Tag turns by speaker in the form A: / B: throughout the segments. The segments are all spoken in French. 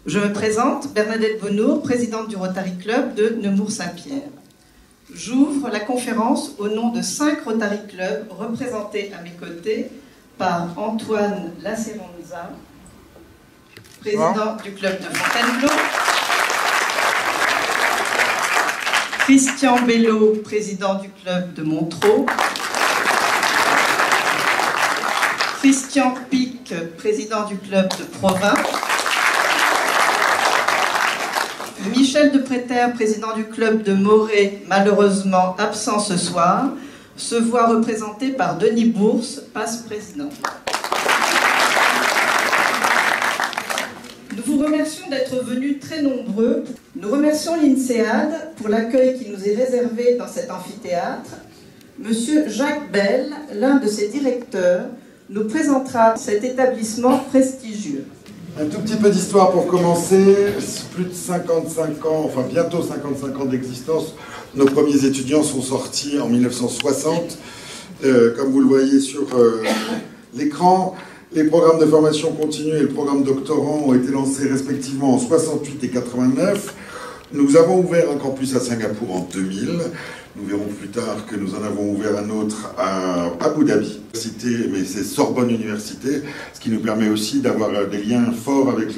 A: Je me présente, Bernadette Bonnour, présidente du Rotary Club de Nemours-Saint-Pierre. J'ouvre la conférence au nom de 5 Rotary Clubs représentés à mes côtés par Antoine Laceronza, président du club de Fontainebleau, Christian Bello, président du club de Montreux, Christian Pic, président du club de Provins, Michel de Préter, président du club de Morée, malheureusement absent ce soir, se voit représenté par Denis Bourse, passe-président. Nous vous remercions d'être venus très nombreux. Nous remercions l'INSEAD pour l'accueil qui nous est réservé dans cet amphithéâtre. Monsieur Jacques Bell, l'un de ses directeurs, nous présentera cet établissement prestigieux.
B: Un tout petit peu d'histoire pour commencer. Plus de 55 ans, enfin bientôt 55 ans d'existence. Nos premiers étudiants sont sortis en 1960. Comme vous le voyez sur l'écran, les programmes de formation continue et le programme doctorant ont été lancés respectivement en 68 et 89. Nous avons ouvert un campus à Singapour en 2000. Nous verrons plus tard que nous en avons ouvert un autre à Abu Dhabi, mais c'est Sorbonne Université, ce qui nous permet aussi d'avoir des liens forts avec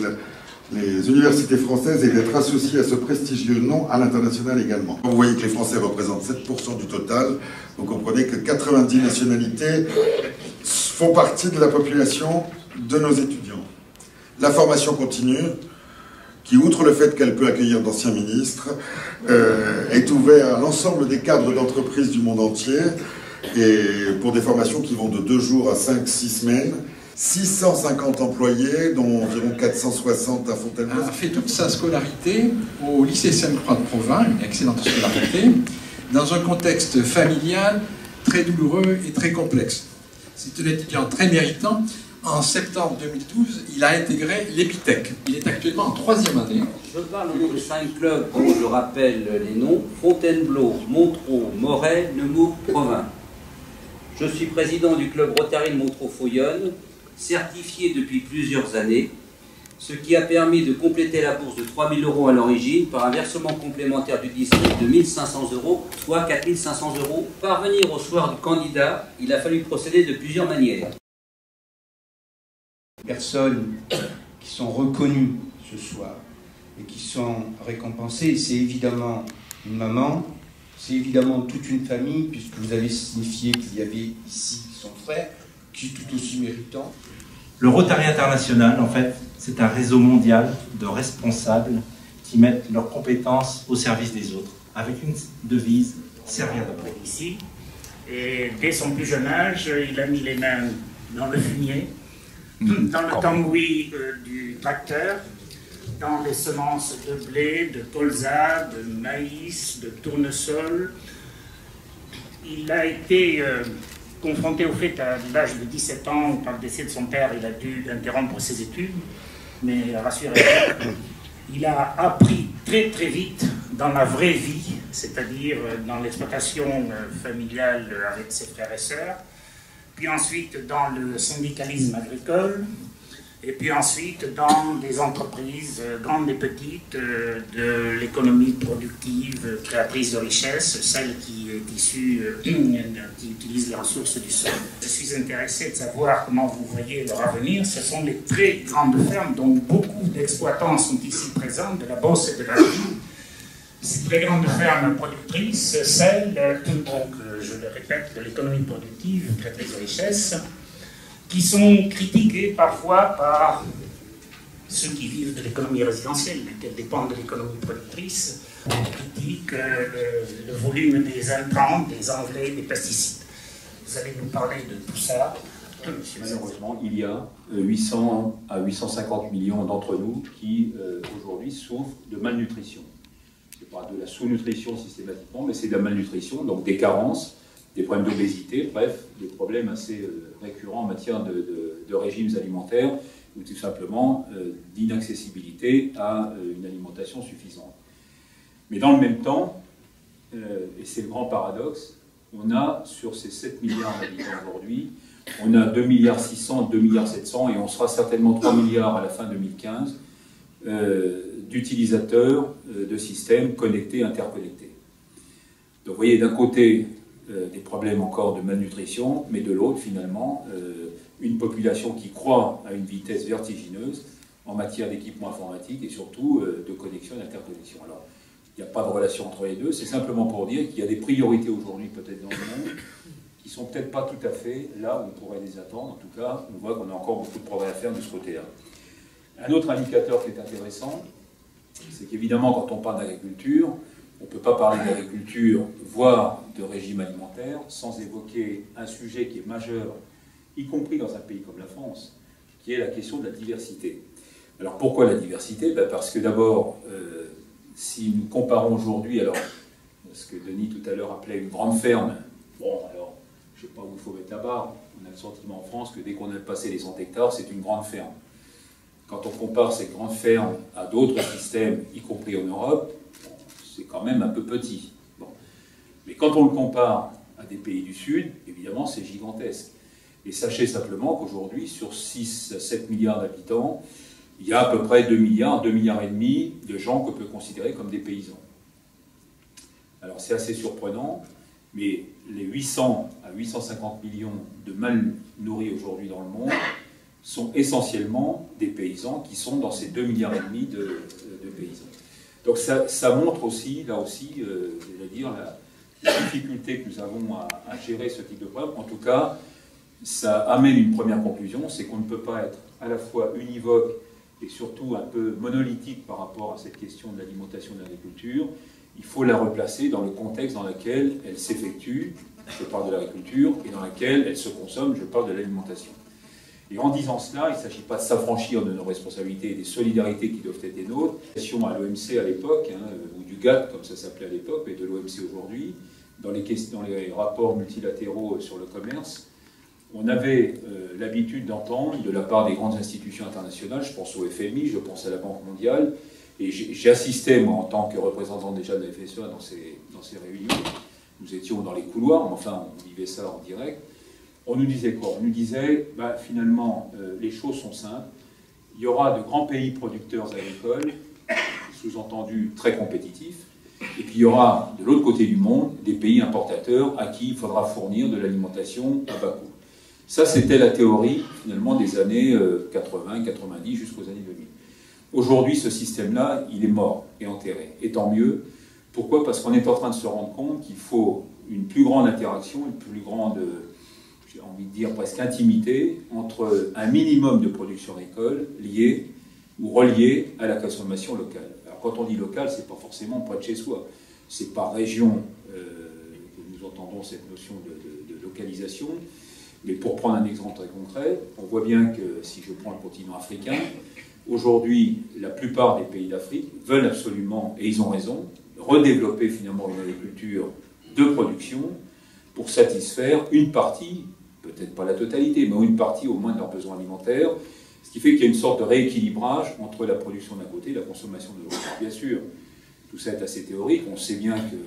B: les universités françaises et d'être associés à ce prestigieux nom à l'international également. Vous voyez que les Français représentent 7% du total, vous comprenez que 90 nationalités font partie de la population de nos étudiants. La formation continue, qui, outre le fait qu'elle peut accueillir d'anciens ministres, est ouverte à l'ensemble des cadres d'entreprises du monde entier, et pour des formations qui vont de 2 jours à 5-6 semaines. 650 employés, dont environ 460 à Fontainebleau.
C: Il a fait toute sa scolarité au lycée Sainte-Croix de Provins, une excellente scolarité, dans un contexte familial très douloureux et très complexe. C'est un étudiant très méritant. En septembre 2012, il a intégré l'Epitech. Il est actuellement en 3e année.
D: Je parle de 5 clubs dont je rappelle les noms: Fontainebleau, Montreux, Morée, Nemours, Provins. Je suis président du club Rotary de Montreux-Foyonne, certifié depuis plusieurs années, ce qui a permis de compléter la bourse de 3 000 € à l'origine par un versement complémentaire du district de 1 500 €, soit 4 500 €. Parvenir au soir du candidat, il a fallu procéder de plusieurs manières.
E: Personnes qui sont reconnues ce soir et qui sont récompensées, c'est évidemment une maman, c'est évidemment toute une famille, puisque vous avez signifié qu'il y avait ici son frère, qui est tout aussi méritant.
F: Le Rotary International, en fait, c'est un réseau mondial de responsables qui mettent leurs compétences au service des autres, avec une devise: servir d'abord.
G: Ici, et dès son plus jeune âge, il a mis les mains dans le fumier, dans le tambouis du tracteur, dans les semences de blé, de colza, de maïs, de tournesol. Il a été confronté au fait à l'âge de 17 ans, par le décès de son père, il a dû interrompre ses études, mais rassurez-vous, il a appris très très vite dans la vraie vie, c'est-à-dire dans l'exploitation familiale avec ses frères et sœurs, puis ensuite dans le syndicalisme agricole, et puis ensuite dans des entreprises grandes et petites de l'économie productive, créatrice de richesse, celle qui est issue, qui utilise les ressources du sol. Je suis intéressé de savoir comment vous voyez leur avenir. Ce sont les très grandes fermes, dont beaucoup d'exploitants sont ici présents, de la Beauce et de la Ville. Ces très grandes fermes productrices, celles, donc, je le répète, de l'économie productive, créatrice de richesse, qui sont critiquées parfois par ceux qui vivent de l'économie résidentielle, lesquels dépendent de l'économie productrice, critiquent le volume des intrants, des engrais, des pesticides. Vous allez nous parler de tout ça.
H: Malheureusement, il y a 800 à 850 millions d'entre nous qui, aujourd'hui, souffrent de malnutrition. Ce n'est pas de la sous-nutrition systématiquement, mais c'est de la malnutrition, donc des carences, des problèmes d'obésité, bref, des problèmes assez récurrents en matière de régimes alimentaires ou tout simplement d'inaccessibilité à une alimentation suffisante. Mais dans le même temps, et c'est le grand paradoxe, on a sur ces 7 milliards d'habitants aujourd'hui, on a 2,6 milliards, 2,7 milliards et on sera certainement 3 milliards à la fin 2015 d'utilisateurs de systèmes connectés, interconnectés. Donc vous voyez, d'un côté, des problèmes encore de malnutrition, mais de l'autre, finalement, une population qui croît à une vitesse vertigineuse en matière d'équipement informatique et surtout de connexion et d'interconnexion. Alors, il n'y a pas de relation entre les deux, c'est simplement pour dire qu'il y a des priorités aujourd'hui peut-être dans le monde qui ne sont peut-être pas tout à fait là où on pourrait les attendre. En tout cas, on voit qu'on a encore beaucoup de progrès à faire de ce côté-là. Un autre indicateur qui est intéressant, c'est qu'évidemment, quand on parle d'agriculture, on ne peut pas parler d'agriculture, voire de régime alimentaire, sans évoquer un sujet qui est majeur, y compris dans un pays comme la France, qui est la question de la diversité. Alors pourquoi la diversité? Parce que d'abord, si nous comparons aujourd'hui, alors ce que Denis tout à l'heure appelait une grande ferme, bon alors, je ne sais pas où il faut mettre la barre, on a le sentiment en France que dès qu'on a passé les 100 hectares, c'est une grande ferme. Quand on compare cette grande ferme à d'autres systèmes, y compris en Europe, c'est quand même un peu petit. Bon. Mais quand on le compare à des pays du Sud, évidemment, c'est gigantesque. Et sachez simplement qu'aujourd'hui, sur 6 à 7 milliards d'habitants, il y a à peu près 2 milliards, 2 milliards et demi de gens qu'on peut considérer comme des paysans. Alors c'est assez surprenant, mais les 800 à 850 millions de mal nourris aujourd'hui dans le monde sont essentiellement des paysans qui sont dans ces 2 milliards et demi de paysans. Donc ça montre aussi, là aussi, je vais dire, la difficulté que nous avons à gérer ce type de problème. En tout cas, ça amène une première conclusion, c'est qu'on ne peut pas être à la fois univoque et surtout un peu monolithique par rapport à cette question de l'alimentation de l'agriculture. Il faut la replacer dans le contexte dans lequel elle s'effectue, je parle de l'agriculture, et dans lequel elle se consomme, je parle de l'alimentation. Et en disant cela, il ne s'agit pas de s'affranchir de nos responsabilités et des solidarités qui doivent être les nôtres. À l'OMC à l'époque, ou du GATT comme ça s'appelait à l'époque, mais de l'OMC aujourd'hui, dans les rapports multilatéraux sur le commerce, on avait l'habitude d'entendre de la part des grandes institutions internationales, je pense au FMI, je pense à la Banque mondiale, et j'ai assisté, moi, en tant que représentant déjà de la FSEA dans ces réunions. Nous étions dans les couloirs, mais enfin, on vivait ça en direct. On nous disait quoi? On nous disait, finalement, les choses sont simples. Il y aura de grands pays producteurs agricoles, sous-entendu très compétitifs, et puis il y aura, de l'autre côté du monde, des pays importateurs à qui il faudra fournir de l'alimentation à bas coût. Ça, c'était la théorie, finalement, des années 80, 90, jusqu'aux années 2000. Aujourd'hui, ce système-là, il est mort et enterré. Et tant mieux. Pourquoi? Parce qu'on est en train de se rendre compte qu'il faut une plus grande interaction, une plus grande, j'ai envie de dire presque intimité, entre un minimum de production agricole lié ou relié à la consommation locale. Alors quand on dit local, c'est pas forcément près de chez soi. C'est par région que nous entendons cette notion de localisation. Mais pour prendre un exemple très concret, on voit bien que si je prends le continent africain, aujourd'hui, la plupart des pays d'Afrique veulent absolument, et ils ont raison, redévelopper finalement une agriculture de production pour satisfaire une partie, peut-être pas la totalité, mais une partie au moins de leurs besoins alimentaires, ce qui fait qu'il y a une sorte de rééquilibrage entre la production d'un côté et la consommation de l'autre. Bien sûr, tout ça est assez théorique, on sait bien que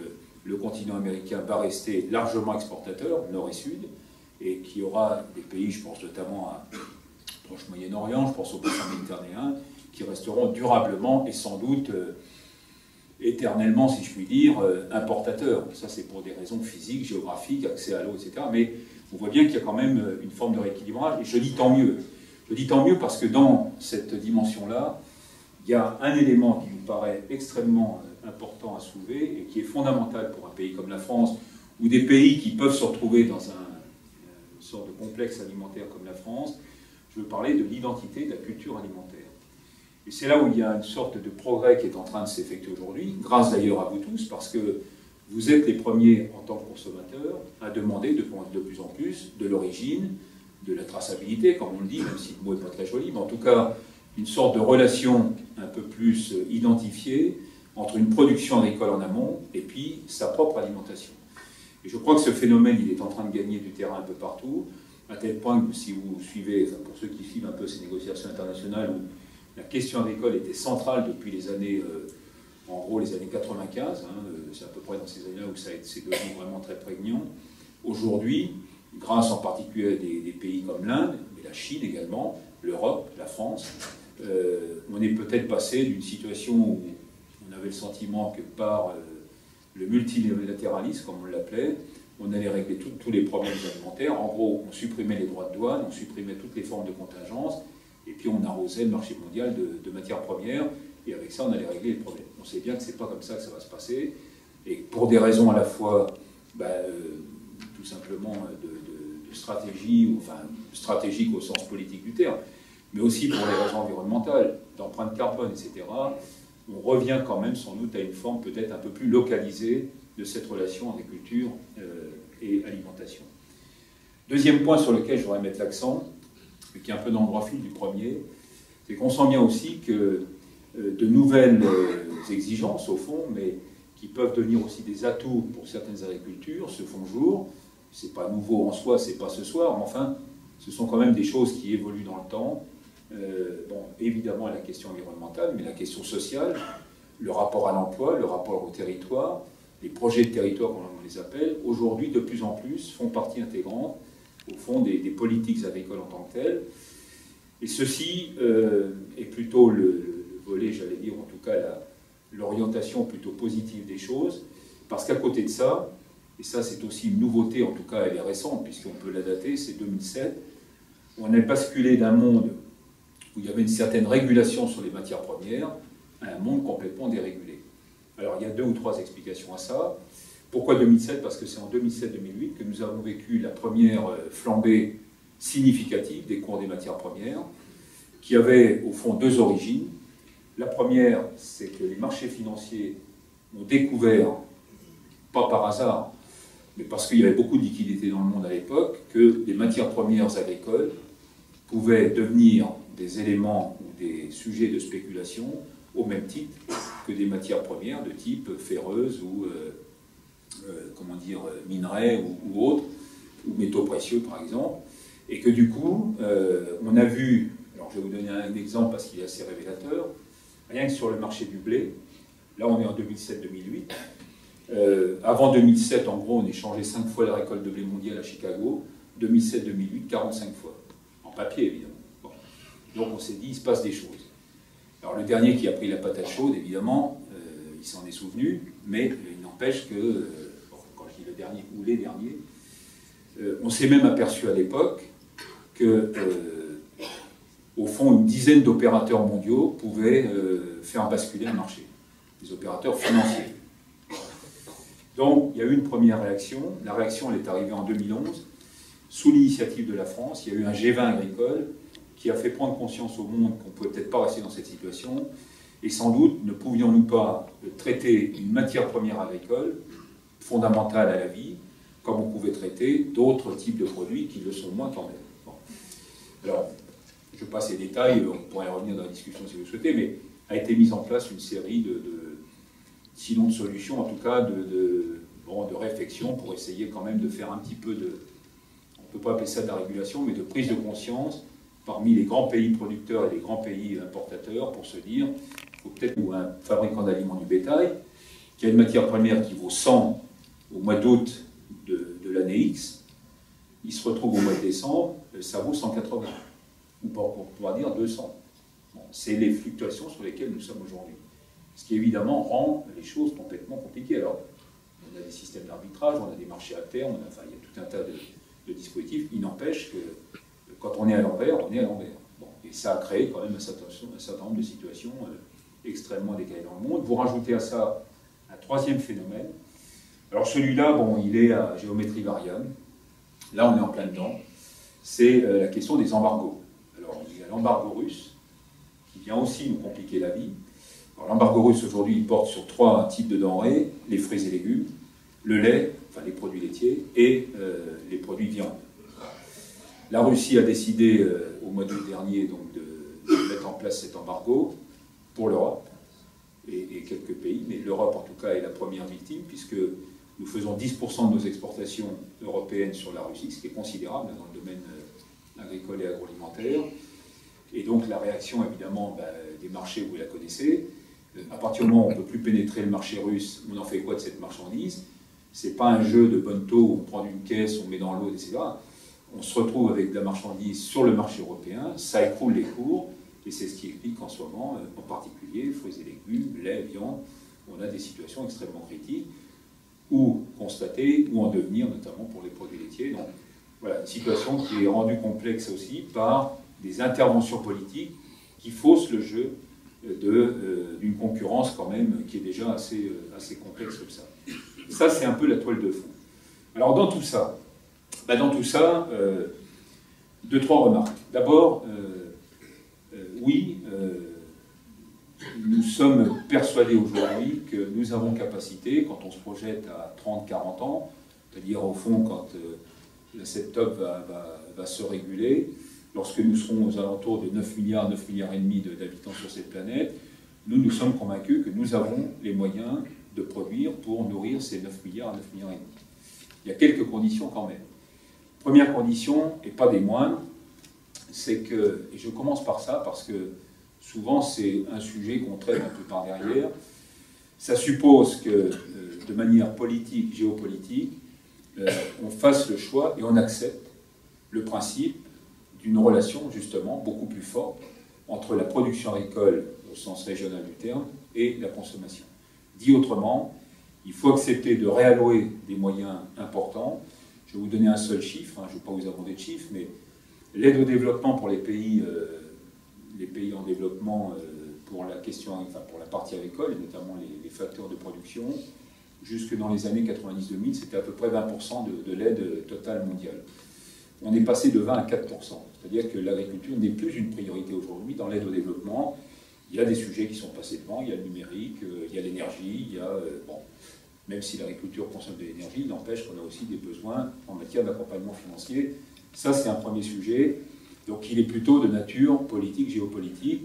H: le continent américain va rester largement exportateur, nord et sud, et qu'il y aura des pays, je pense notamment à proche Moyen-Orient, je pense au bassin méditerranéen, qui resteront durablement et sans doute éternellement, si je puis dire, importateurs. Ça, c'est pour des raisons physiques, géographiques, accès à l'eau, etc. Mais on voit bien qu'il y a quand même une forme de rééquilibrage, et je dis tant mieux. Je dis tant mieux parce que dans cette dimension-là, il y a un élément qui nous paraît extrêmement important à soulever et qui est fondamental pour un pays comme la France, ou des pays qui peuvent se retrouver dans une sorte de complexe alimentaire comme la France. Je veux parler de l'identité de la culture alimentaire. Et c'est là où il y a une sorte de progrès qui est en train de s'effectuer aujourd'hui, grâce d'ailleurs à vous tous, parce que vous êtes les premiers en tant que consommateurs à demander de plus en plus de l'origine, de la traçabilité, comme on le dit, même si le mot n'est pas très joli, mais en tout cas une sorte de relation un peu plus identifiée entre une production agricole en amont et puis sa propre alimentation. Et je crois que ce phénomène, il est en train de gagner du terrain un peu partout, à tel point que si vous suivez, enfin pour ceux qui suivent un peu ces négociations internationales, où la question agricole était centrale depuis les années, en gros les années 95, c'est à peu près dans ces années-là où c'est devenu vraiment très prégnant. Aujourd'hui, grâce en particulier à des pays comme l'Inde, mais la Chine également, l'Europe, la France, on est peut-être passé d'une situation où on avait le sentiment que par le multilatéralisme, comme on l'appelait, on allait régler tous les problèmes alimentaires. En gros, on supprimait les droits de douane, on supprimait toutes les formes de contingence, et puis on arrosait le marché mondial de matières premières, et avec ça, on allait régler les problèmes. On sait bien que ce n'est pas comme ça que ça va se passer, et pour des raisons à la fois, tout simplement, de stratégie, enfin, stratégique au sens politique du terme, mais aussi pour les raisons environnementales, d'empreinte carbone, etc., on revient quand même sans doute à une forme peut-être un peu plus localisée de cette relation agriculture et alimentation. Deuxième point sur lequel je voudrais mettre l'accent, qui est un peu dans le droit fil du premier, c'est qu'on sent bien aussi que de nouvelles exigences, au fond, mais qui peuvent devenir aussi des atouts pour certaines agricultures, se font jour. C'est pas nouveau en soi, c'est pas ce soir, mais enfin, ce sont quand même des choses qui évoluent dans le temps. Bon, évidemment, la question environnementale, mais la question sociale, le rapport à l'emploi, le rapport au territoire, les projets de territoire, comme on les appelle, aujourd'hui, de plus en plus, font partie intégrante, au fond, des politiques agricoles en tant que telles. Et ceci est plutôt le volet, j'allais dire, en tout cas, l'orientation plutôt positive des choses, parce qu'à côté de ça, et ça c'est aussi une nouveauté, en tout cas elle est récente, puisqu'on peut la dater, c'est 2007, on est basculé d'un monde où il y avait une certaine régulation sur les matières premières à un monde complètement dérégulé. Alors il y a 2 ou 3 explications à ça. Pourquoi 2007? Parce que c'est en 2007-2008 que nous avons vécu la première flambée significative des cours des matières premières, qui avait au fond 2 origines. La première, c'est que les marchés financiers ont découvert, pas par hasard, mais parce qu'il y avait beaucoup de liquidités dans le monde à l'époque, que les matières premières agricoles pouvaient devenir des éléments ou des sujets de spéculation au même titre que des matières premières de type ferreuse ou minerais ou autres, ou métaux précieux par exemple, et que du coup, on a vu, alors je vais vous donner un exemple parce qu'il est assez révélateur, rien que sur le marché du blé, là on est en 2007-2008, avant 2007, en gros, on échangeait 5 fois la récolte de blé mondiale à Chicago, 2007-2008, 45 fois, en papier évidemment. Bon. Donc on s'est dit, il se passe des choses. Alors le dernier qui a pris la patate chaude, évidemment, il s'en est souvenu, mais il n'empêche que, quand je dis le dernier ou les derniers, on s'est même aperçu à l'époque que, au fond, une dizaine d'opérateurs mondiaux pouvaient faire basculer un marché, des opérateurs financiers. Donc, il y a eu une première réaction. La réaction, elle est arrivée en 2011. Sous l'initiative de la France, il y a eu un G20 agricole qui a fait prendre conscience au monde qu'on ne pouvait peut-être pas rester dans cette situation. Et sans doute, ne pouvions-nous pas traiter une matière première agricole fondamentale à la vie, comme on pouvait traiter d'autres types de produits qui le sont moins quand même. Bon. Alors, je passe les détails, on pourrait revenir dans la discussion si vous le souhaitez, mais a été mise en place une série sinon de solutions, en tout cas de réflexion pour essayer quand même de faire un petit peu on ne peut pas appeler ça de la régulation, mais de prise de conscience parmi les grands pays producteurs et les grands pays importateurs pour se dire, il faut peut-être, ou un fabricant d'aliments du bétail, qui a une matière première qui vaut 100 au mois d'août de l'année X, il se retrouve au mois de décembre, ça vaut 180, ou pour pouvoir dire 200. Bon, c'est les fluctuations sur lesquelles nous sommes aujourd'hui. Ce qui évidemment rend les choses complètement compliquées. Alors, on a des systèmes d'arbitrage, on a des marchés à terme, il y a tout un tas de dispositifs. Il n'empêche que quand on est à l'envers, on est à l'envers. Bon, et ça a créé quand même un certain nombre de situations extrêmement décalées dans le monde. Vous rajoutez à ça un troisième phénomène. Alors celui-là, bon, il est à géométrie variable. Là, on est en plein dedans. C'est la question des embargos. Alors, il y a l'embargo russe, qui vient aussi nous compliquer la vie. L'embargo russe, aujourd'hui, il porte sur 3 types de denrées, les fruits et légumes, le lait, enfin les produits laitiers, et les produits viande. La Russie a décidé, au mois d'août dernier, donc, de mettre en place cet embargo pour l'Europe et quelques pays, mais l'Europe, en tout cas, est la première victime, puisque nous faisons 10% de nos exportations européennes sur la Russie, ce qui est considérable dans le domaine agricole et agroalimentaire. Et donc la réaction, évidemment, des marchés, vous la connaissez. À partir du moment où on ne peut plus pénétrer le marché russe, on en fait quoi de cette marchandise? Ce n'est pas un jeu de bonne taux où on prend une caisse, on met dans l'autre, etc. On se retrouve avec de la marchandise sur le marché européen, ça écroule les cours, Et c'est ce qui explique qu'en ce moment, en particulier, fruits et légumes, lait, viande, on a des situations extrêmement critiques, ou constatées, ou en devenir, notamment pour les produits laitiers. Donc voilà, une situation qui est rendue complexe aussi par des interventions politiques qui faussent le jeu d'une concurrence quand même qui est déjà assez complexe comme ça. Ça, c'est un peu la toile de fond. Alors dans tout ça, deux, trois remarques. D'abord, oui, nous sommes persuadés aujourd'hui que nous avons capacité, quand on se projette à 30-40 ans, c'est-à-dire au fond quand la septope va se réguler, lorsque nous serons aux alentours de 9 milliards, 9 milliards et demi d'habitants sur cette planète, nous sommes convaincus que nous avons les moyens de produire pour nourrir ces 9 milliards, 9 milliards et demi. Il y a quelques conditions quand même. Première condition, et pas des moindres, c'est que, et je commence par ça parce que souvent c'est un sujet qu'on traite un peu par derrière, ça suppose que de manière politique, géopolitique, on fasse le choix et on accepte le principe d'une relation justement beaucoup plus forte entre la production agricole au sens régional du terme et la consommation. Dit autrement, il faut accepter de réallouer des moyens importants. Je vais vous donner un seul chiffre, je ne vais pas vous abonder de chiffres, mais l'aide au développement pour les pays en développement pour la partie agricole, et notamment les facteurs de production, jusque dans les années 90-2000, c'était à peu près 20% de l'aide totale mondiale. On est passé de 20 à 4%, c'est-à-dire que l'agriculture n'est plus une priorité aujourd'hui dans l'aide au développement. Il y a des sujets qui sont passés devant, il y a le numérique, il y a l'énergie, il y a... même si l'agriculture consomme de l'énergie, il n'empêche qu'on a aussi des besoins en matière d'accompagnement financier. Ça, c'est un premier sujet. Donc, il est plutôt de nature politique, géopolitique.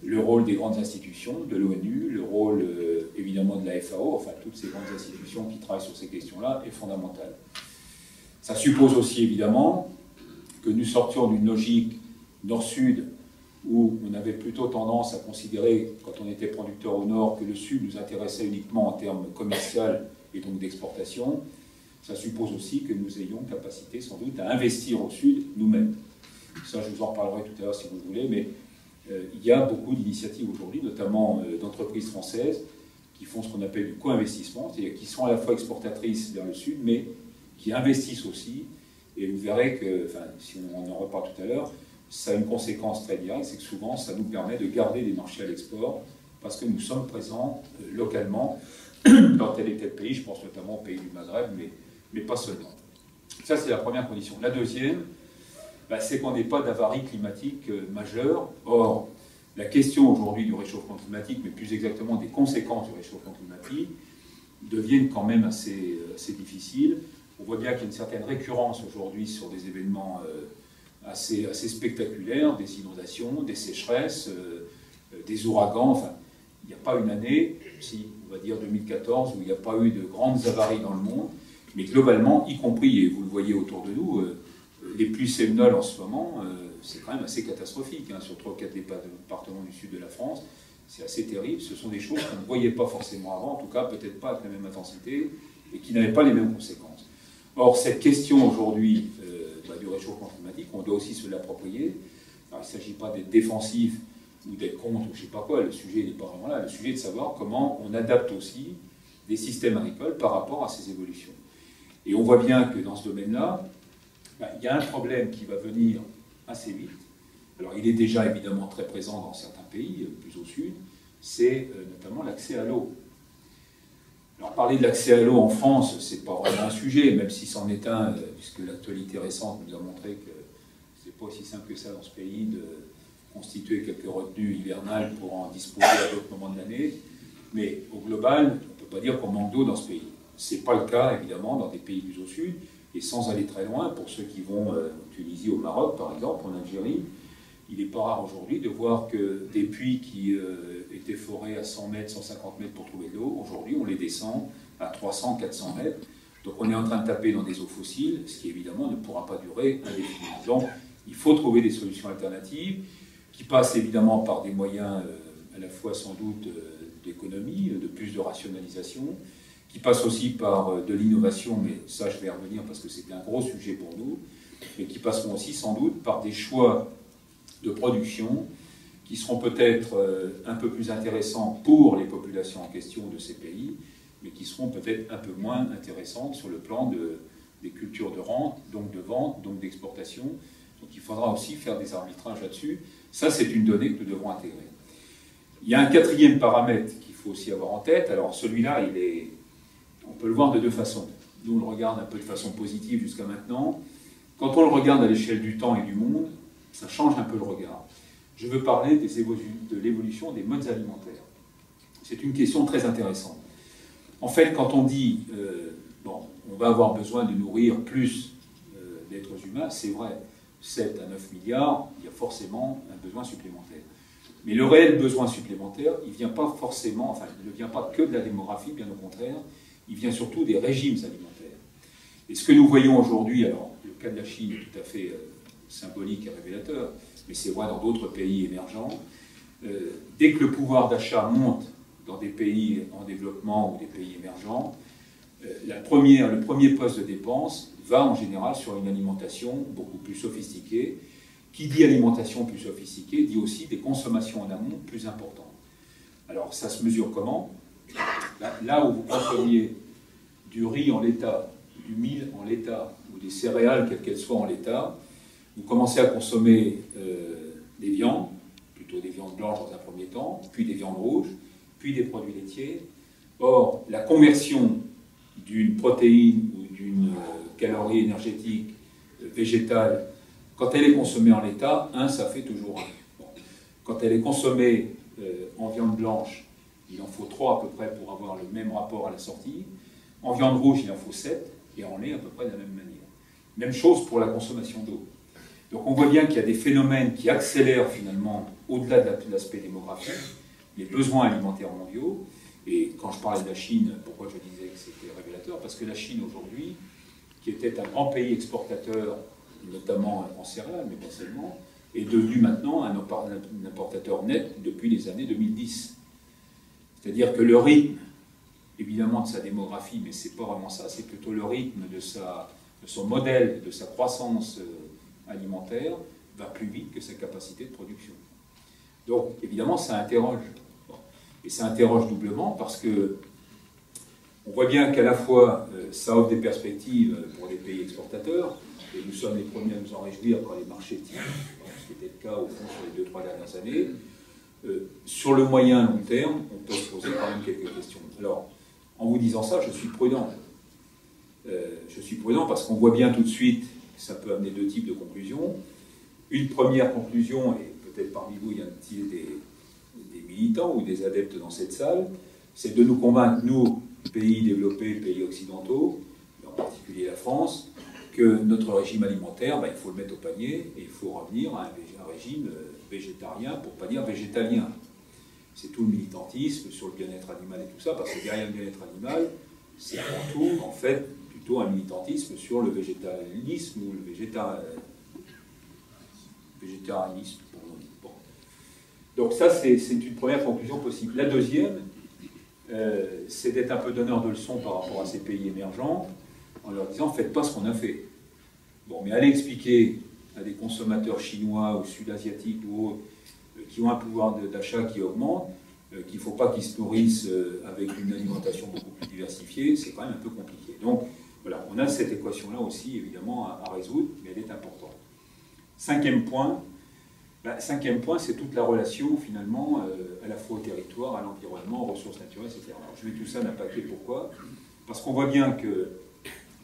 H: Le rôle des grandes institutions, de l'ONU, le rôle, évidemment, de la FAO, enfin, toutes ces grandes institutions qui travaillent sur ces questions-là, est fondamental. Ça suppose aussi, évidemment, que nous sortions d'une logique nord-sud où on avait plutôt tendance à considérer, quand on était producteur au nord, que le sud nous intéressait uniquement en termes commerciaux et donc d'exportation. Ça suppose aussi que nous ayons capacité, sans doute, à investir au sud nous-mêmes. Ça, je vous en reparlerai tout à l'heure si vous le voulez, mais il y a beaucoup d'initiatives aujourd'hui, notamment d'entreprises françaises, qui font ce qu'on appelle du co-investissement, c'est-à-dire qui sont à la fois exportatrices vers le sud, mais qui investissent aussi. Et vous verrez que, enfin, si on en reparle tout à l'heure, ça a une conséquence très directe, c'est que souvent, ça nous permet de garder des marchés à l'export, parce que nous sommes présents localement dans tel et tel pays, je pense notamment aux pays du Maghreb, mais pas seulement. Ça, c'est la première condition. La deuxième, c'est qu'on n'ait pas d'avarie climatique majeure. Or, la question aujourd'hui du réchauffement climatique, mais plus exactement des conséquences du réchauffement climatique, deviennent quand même assez difficiles. On voit bien qu'il y a une certaine récurrence aujourd'hui sur des événements assez spectaculaires, des inondations, des sécheresses, des ouragans. Enfin, il n'y a pas une année, si on va dire 2014, où il n'y a pas eu de grandes avaries dans le monde, mais globalement, y compris, et vous le voyez autour de nous, les pluies sévenoles en ce moment, c'est quand même assez catastrophique, sur 3 ou 4 départements du sud de la France, c'est assez terrible. Ce sont des choses qu'on ne voyait pas forcément avant, en tout cas peut-être pas avec la même intensité, et qui n'avaient pas les mêmes conséquences. Or, cette question aujourd'hui du réchauffement climatique, on doit aussi se l'approprier. Alors, il ne s'agit pas d'être défensif ou d'être contre ou je ne sais pas quoi, le sujet n'est pas vraiment là. Le sujet est de savoir comment on adapte aussi des systèmes agricoles par rapport à ces évolutions. Et on voit bien que dans ce domaine-là, il y a un problème qui va venir assez vite. Alors, il est déjà évidemment très présent dans certains pays, plus au sud, c'est notamment l'accès à l'eau. Alors, parler de l'accès à l'eau en France, ce n'est pas vraiment un sujet, même si c'en est un, puisque l'actualité récente nous a montré que ce n'est pas aussi simple que ça dans ce pays de constituer quelques retenues hivernales pour en disposer à d'autres moments de l'année. Mais au global, on ne peut pas dire qu'on manque d'eau dans ce pays. Ce n'est pas le cas, évidemment, dans des pays plus au sud, et sans aller très loin, pour ceux qui vont en Tunisie, au Maroc, par exemple, en Algérie, il n'est pas rare aujourd'hui de voir que des puits qui étaient forés à 100 mètres, 150 mètres pour trouver de l'eau, aujourd'hui on les descend à 300, 400 mètres. Donc on est en train de taper dans des eaux fossiles, ce qui évidemment ne pourra pas durer indéfiniment. Donc il faut trouver des solutions alternatives qui passent évidemment par des moyens à la fois sans doute d'économie, de plus de rationalisation, qui passent aussi par de l'innovation, mais ça je vais y revenir parce que c'est un gros sujet pour nous, et qui passeront aussi sans doute par des choix de production qui seront peut-être un peu plus intéressants pour les populations en question de ces pays, mais qui seront peut-être un peu moins intéressantes sur le plan des cultures de rente, donc de vente, donc d'exportation. Donc il faudra aussi faire des arbitrages là-dessus. Ça, c'est une donnée que nous devrons intégrer. Il y a un quatrième paramètre qu'il faut aussi avoir en tête. Alors celui-là, on peut le voir de deux façons. Nous, on le regarde un peu de façon positive jusqu'à maintenant. Quand on le regarde à l'échelle du temps et du monde, ça change un peu le regard. Je veux parler de l'évolution des modes alimentaires. C'est une question très intéressante. En fait, quand on dit on va avoir besoin de nourrir plus d'êtres humains, c'est vrai, 7 à 9 milliards, il y a forcément un besoin supplémentaire. Mais le réel besoin supplémentaire, il ne vient pas forcément, enfin, il ne vient pas que de la démographie, bien au contraire, il vient surtout des régimes alimentaires. Et ce que nous voyons aujourd'hui, alors le cas de la Chine est tout à fait symbolique et révélateur, mais c'est vrai dans d'autres pays émergents, dès que le pouvoir d'achat monte dans des pays en développement ou des pays émergents, le premier poste de dépense va en général sur une alimentation beaucoup plus sophistiquée. Qui dit alimentation plus sophistiquée dit aussi des consommations en amont plus importantes. Alors ça se mesure comment? Là où vous consommiez du riz en l'état, du mil en l'état, ou des céréales, quelles qu'elles soient en l'état, vous commencez à consommer des viandes, plutôt des viandes blanches dans un premier temps, puis des viandes rouges, puis des produits laitiers. Or, la conversion d'une protéine ou d'une calorie énergétique végétale, quand elle est consommée en l'état, ça fait toujours 1. Bon. Quand elle est consommée en viande blanche, il en faut 3 à peu près pour avoir le même rapport à la sortie. En viande rouge, il en faut 7, et en lait à peu près de la même manière. Même chose pour la consommation d'eau. Donc on voit bien qu'il y a des phénomènes qui accélèrent finalement, au-delà de l'aspect démographique, les besoins alimentaires mondiaux. Et quand je parlais de la Chine, pourquoi je disais que c'était révélateur? Parce que la Chine aujourd'hui, qui était un grand pays exportateur, notamment en céréales, mais pas seulement, est devenu maintenant un importateur net depuis les années 2010. C'est-à-dire que le rythme, évidemment, de sa démographie, mais c'est pas vraiment ça, c'est plutôt le rythme de son modèle, de sa croissance alimentaire, va plus vite que sa capacité de production. Donc, évidemment, ça interroge. Et ça interroge doublement parce que on voit bien qu'à la fois, ça offre des perspectives pour les pays exportateurs, et nous sommes les premiers à nous en réjouir quand les marchés tirent, ce qui était le cas au fond sur les 2-3 dernières années. Sur le moyen long terme, on peut se poser quand même quelques questions. Alors, en vous disant ça, je suis prudent. Je suis prudent parce qu'on voit bien tout de suite que ça peut amener 2 types de conclusions. Une première conclusion, et peut-être parmi vous, il y a-t-il des militants ou des adeptes dans cette salle, c'est de nous convaincre, nous, pays développés, pays occidentaux, en particulier la France, que notre régime alimentaire, il faut le mettre au panier et il faut revenir à un régime végétarien, pour ne pas dire végétalien. C'est tout le militantisme sur le bien-être animal et tout ça, parce que derrière le bien-être animal, c'est avant tout, en fait, plutôt un militantisme sur le végétalisme ou le végétarianisme. Bon. Donc ça, c'est une première conclusion possible. La deuxième, c'est d'être un peu donneur de leçons par rapport à ces pays émergents, en leur disant, faites pas ce qu'on a fait. Bon, mais allez expliquer à des consommateurs chinois ou sud-asiatiques ou autres, qui ont un pouvoir d'achat qui augmente, qu'il ne faut pas qu'ils se nourrissent avec une alimentation beaucoup plus diversifiée, c'est quand même un peu compliqué. Donc, voilà, on a cette équation-là aussi, évidemment, à résoudre, mais elle est importante. Cinquième point, c'est toute la relation, finalement, à la fois au territoire, à l'environnement, aux ressources naturelles, etc. Alors, je vais tout ça d'impacter. Pourquoi? Parce qu'on voit bien que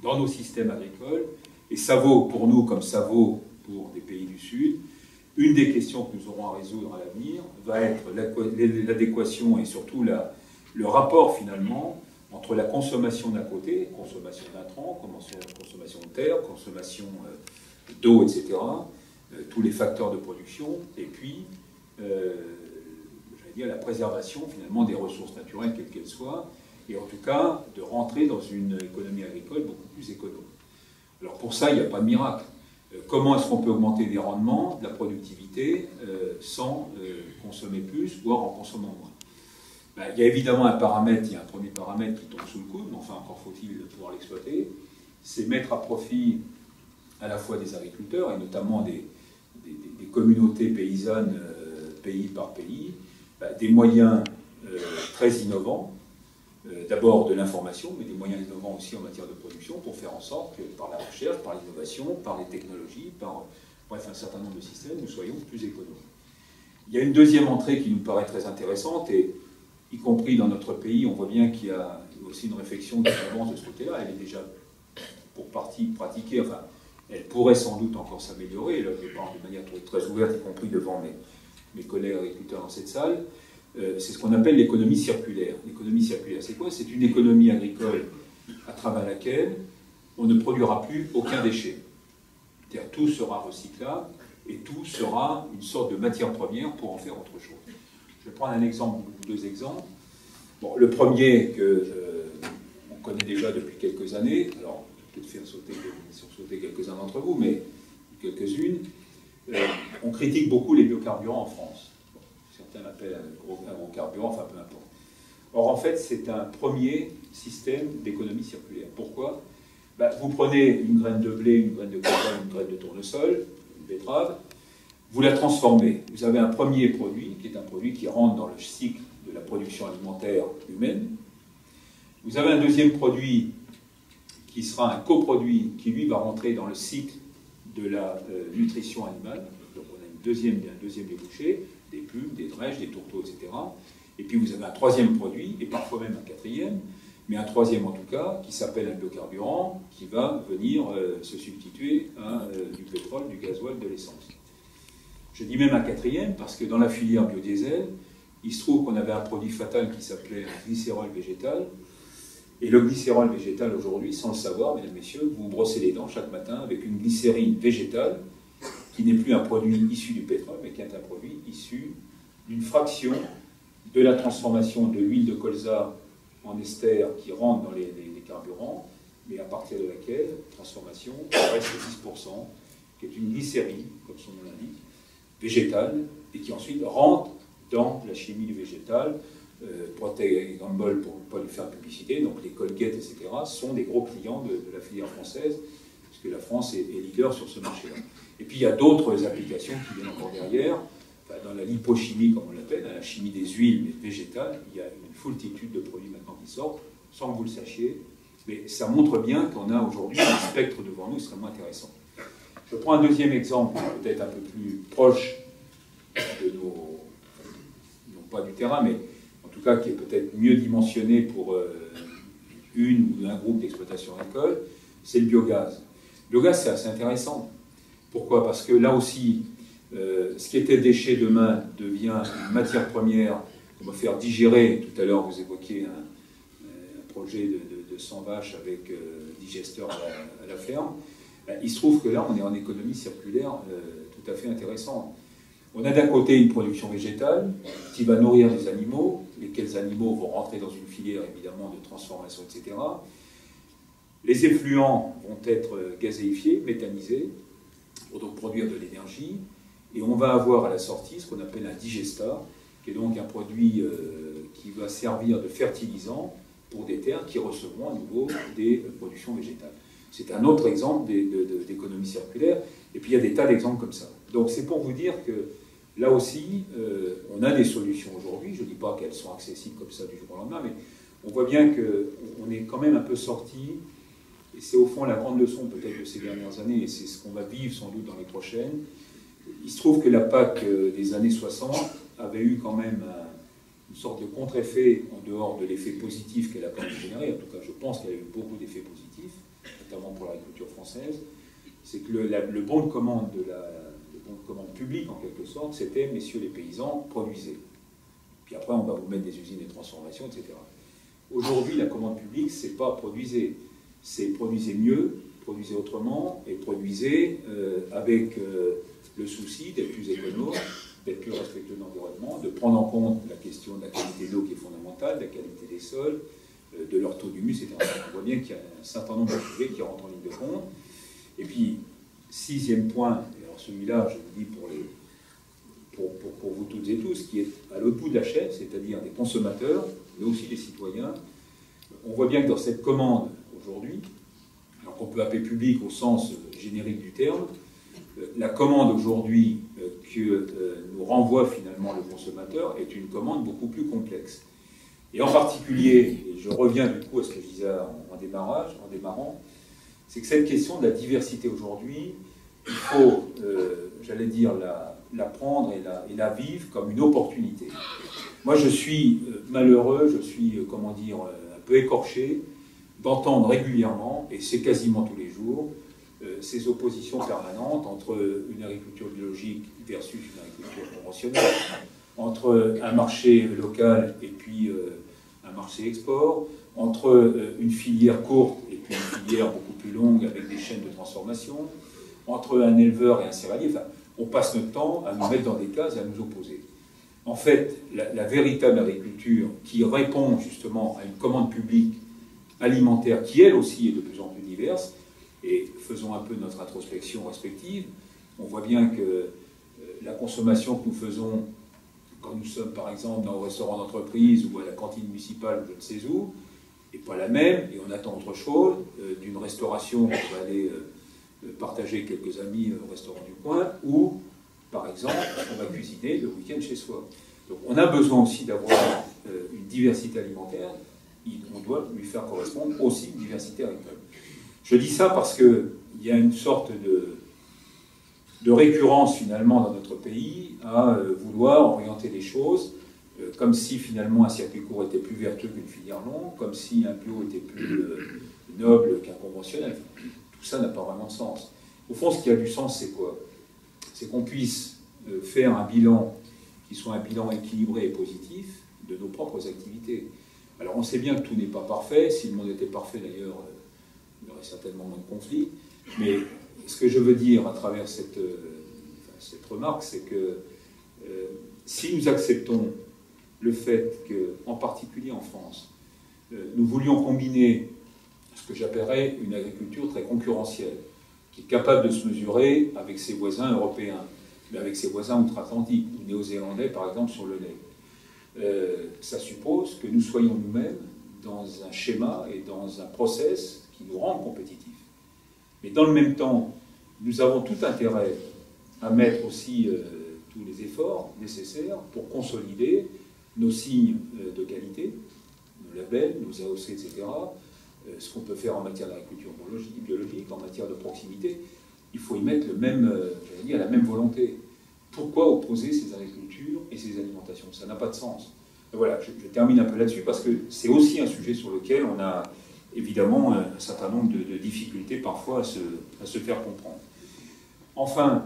H: dans nos systèmes agricoles, et ça vaut pour nous comme ça vaut pour des pays du Sud, une des questions que nous aurons à résoudre à l'avenir va être l'adéquation et surtout le rapport, finalement, entre la consommation d'un côté, consommation d'intrants, consommation de terre, consommation d'eau, etc., tous les facteurs de production, et puis, j'allais dire, la préservation, finalement, des ressources naturelles, quelles qu'elles soient, et en tout cas, de rentrer dans une économie agricole beaucoup plus économe. Alors pour ça, il n'y a pas de miracle. Comment est-ce qu'on peut augmenter les rendements, de la productivité, sans consommer plus, voire en consommant moins? Il y a évidemment un paramètre, il y a un premier paramètre qui tombe sous le coude, mais enfin encore faut-il pouvoir l'exploiter, c'est mettre à profit à la fois des agriculteurs, et notamment des communautés paysannes pays par pays, des moyens très innovants, d'abord de l'information, mais des moyens innovants aussi en matière de production, pour faire en sorte que par la recherche, par l'innovation, par les technologies, par bref, un certain nombre de systèmes, nous soyons plus économes. Il y a une deuxième entrée qui nous paraît très intéressante, et y compris dans notre pays, on voit bien qu'il y a aussi une réflexion qui avance de ce côté-là. Elle est déjà pour partie pratiquée, enfin, elle pourrait sans doute encore s'améliorer, là je parle de manière très ouverte, y compris devant mes collègues agriculteurs dans cette salle. C'est ce qu'on appelle l'économie circulaire. L'économie circulaire, c'est quoi? C'est une économie agricole à travers laquelle on ne produira plus aucun déchet. C'est-à-dire tout sera recyclable et tout sera une sorte de matière première pour en faire autre chose. Je vais prendre un exemple ou deux exemples. Bon, le premier que on connaît déjà depuis quelques années, alors peut-être faire sauter quelques-uns d'entre vous, mais quelques-unes. On critique beaucoup les biocarburants en France. Bon, certains l'appellent un gros carburant, enfin peu importe. Or, en fait, c'est un premier système d'économie circulaire. Pourquoi? Vous prenez une graine de blé, une graine de colza, une graine de tournesol, une betterave, vous la transformez. Vous avez un premier produit, qui est un produit qui rentre dans le cycle de la production alimentaire humaine. Vous avez un deuxième produit qui sera un coproduit qui, lui, va rentrer dans le cycle de la nutrition animale. Donc on a un deuxième débouché, des plumes, des drèches, des tourteaux, etc. Et puis vous avez un troisième produit, et parfois même un quatrième, mais un troisième en tout cas, qui s'appelle un biocarburant, qui va venir se substituer à du pétrole, du gasoil, de l'essence. Je dis même un quatrième, parce que dans la filière biodiesel, il se trouve qu'on avait un produit fatal qui s'appelait un glycérol végétal. Et le glycérol végétal aujourd'hui, sans le savoir, mesdames, messieurs, vous brossez les dents chaque matin avec une glycérine végétale, qui n'est plus un produit issu du pétrole, mais qui est un produit issu d'une fraction de la transformation de l'huile de colza en ester qui rentre dans les carburants, mais à partir de laquelle, transformation, reste 10%, qui est une glycérine, comme son nom l'indique, végétale, et qui ensuite rentre dans la chimie du végétal. Procter & Gamble, pour ne pas lui faire publicité, donc les Colgate, etc., sont des gros clients de la filière française, puisque la France est leader sur ce marché-là. Et puis il y a d'autres applications qui viennent encore derrière. Enfin, dans la lipochimie, comme on l'appelle, dans la chimie des huiles végétales, il y a une foultitude de produits maintenant qui sortent, sans que vous le sachiez, mais ça montre bien qu'on a aujourd'hui un spectre devant nous extrêmement intéressant. Je prends un deuxième exemple, peut-être un peu plus proche de nos... non pas du terrain, mais en tout cas qui est peut-être mieux dimensionné pour une ou un groupe d'exploitation agricole, c'est le biogaz. Le biogaz, c'est assez intéressant. Pourquoi? Parce que là aussi, ce qui était déchet demain devient une matière première qu'on va faire digérer. Tout à l'heure, vous évoquiez un projet de 100 vaches avec digesteur à la ferme. Il se trouve que là, on est en économie circulaire tout à fait intéressante. On a d'un côté une production végétale qui va nourrir des animaux, lesquels animaux vont rentrer dans une filière évidemment de transformation, etc. Les effluents vont être gazéifiés, méthanisés, pour donc produire de l'énergie, et on va avoir à la sortie ce qu'on appelle un digestat, qui est donc un produit qui va servir de fertilisant pour des terres qui recevront à nouveau des productions végétales. C'est un autre exemple d'économie circulaire, et puis il y a des tas d'exemples comme ça. Donc c'est pour vous dire que là aussi, on a des solutions aujourd'hui. Je ne dis pas qu'elles sont accessibles comme ça du jour au lendemain, mais on voit bien qu'on est quand même un peu sorti, et c'est au fond la grande leçon peut-être de ces dernières années, et c'est ce qu'on va vivre sans doute dans les prochaines. Il se trouve que la PAC des années 60 avait eu quand même une sorte de contre-effet en dehors de l'effet positif qu'elle a quand même généré. En tout cas, je pense qu'elle a eu beaucoup d'effets positifs, notamment pour l'agriculture française. C'est que le bon de commande public, en quelque sorte, c'était « Messieurs les paysans, produisez ». Puis après, on va vous mettre des usines de transformation, etc. Aujourd'hui, la commande publique, c'est pas « produisez », c'est « produisez mieux », « produisez autrement » et « produisez avec le souci d'être plus économe, d'être plus respectueux de l'environnement, de prendre en compte la question de la qualité de l'eau qui est fondamentale, de la qualité des sols, de leur taux d'humus, etc. On voit bien qu'il y a un certain nombre de sujets qui rentrent en ligne de compte. Et puis, sixième point, et alors celui-là, je vous dis pour vous toutes et tous, qui est à l'autre bout de la chaîne, c'est-à-dire des consommateurs, mais aussi des citoyens, on voit bien que dans cette commande aujourd'hui, alors qu'on peut appeler public au sens générique du terme, la commande aujourd'hui que nous renvoie finalement le consommateur est une commande beaucoup plus complexe. Et en particulier, et je reviens du coup à ce que je disais en démarrant, c'est que cette question de la diversité aujourd'hui, il faut, j'allais dire, la prendre et la vivre comme une opportunité. Moi, je suis malheureux, je suis, comment dire, un peu écorché d'entendre régulièrement, et c'est quasiment tous les jours, ces oppositions permanentes entre une agriculture biologique versus une agriculture conventionnelle, entre un marché local et puis un marché export, entre une filière courte et puis une filière beaucoup plus longue avec des chaînes de transformation, entre un éleveur et un céréalier. Enfin, on passe notre temps à nous mettre dans des cases et à nous opposer. En fait, la véritable agriculture qui répond justement à une commande publique alimentaire qui, elle aussi, est de plus en plus diverse, et faisons un peu notre introspection respective, on voit bien que la consommation que nous faisons quand nous sommes, par exemple, dans un restaurant d'entreprise ou à la cantine municipale ou je ne sais où, n'est pas la même, et on attend autre chose d'une restauration où on va aller partager quelques amis au restaurant du coin, ou, par exemple, on va cuisiner le week-end chez soi. Donc on a besoin aussi d'avoir une diversité alimentaire, on doit lui faire correspondre aussi une diversité agricole. Je dis ça parce qu'il y a une sorte de récurrence finalement dans notre pays à vouloir orienter les choses comme si finalement un circuit court était plus vertueux qu'une filière longue, comme si un bio était plus noble qu'un conventionnel. Tout ça n'a pas vraiment de sens. Au fond, ce qui a du sens, c'est quoi? C'est qu'on puisse faire un bilan qui soit un bilan équilibré et positif de nos propres activités. Alors on sait bien que tout n'est pas parfait. Si le monde était parfait d'ailleurs, il y aurait certainement moins de conflits. Mais ce que je veux dire à travers cette remarque, c'est que si nous acceptons le fait qu'en particulier en France, nous voulions combiner ce que j'appellerais une agriculture très concurrentielle, qui est capable de se mesurer avec ses voisins européens, mais avec ses voisins outre-Atlantique, ou néo-zélandais par exemple sur le lait. Ça suppose que nous soyons nous-mêmes dans un schéma et dans un process qui nous rend compétitifs. Mais dans le même temps, nous avons tout intérêt à mettre aussi tous les efforts nécessaires pour consolider nos signes de qualité, nos labels, nos AOC, etc., ce qu'on peut faire en matière d'agriculture biologique, en matière de proximité. Il faut y mettre la même volonté. Pourquoi opposer ces agricultures et ces alimentations? Ça n'a pas de sens. Et voilà, je termine un peu là-dessus parce que c'est aussi un sujet sur lequel on a évidemment un certain nombre de difficultés parfois à se faire comprendre. Enfin,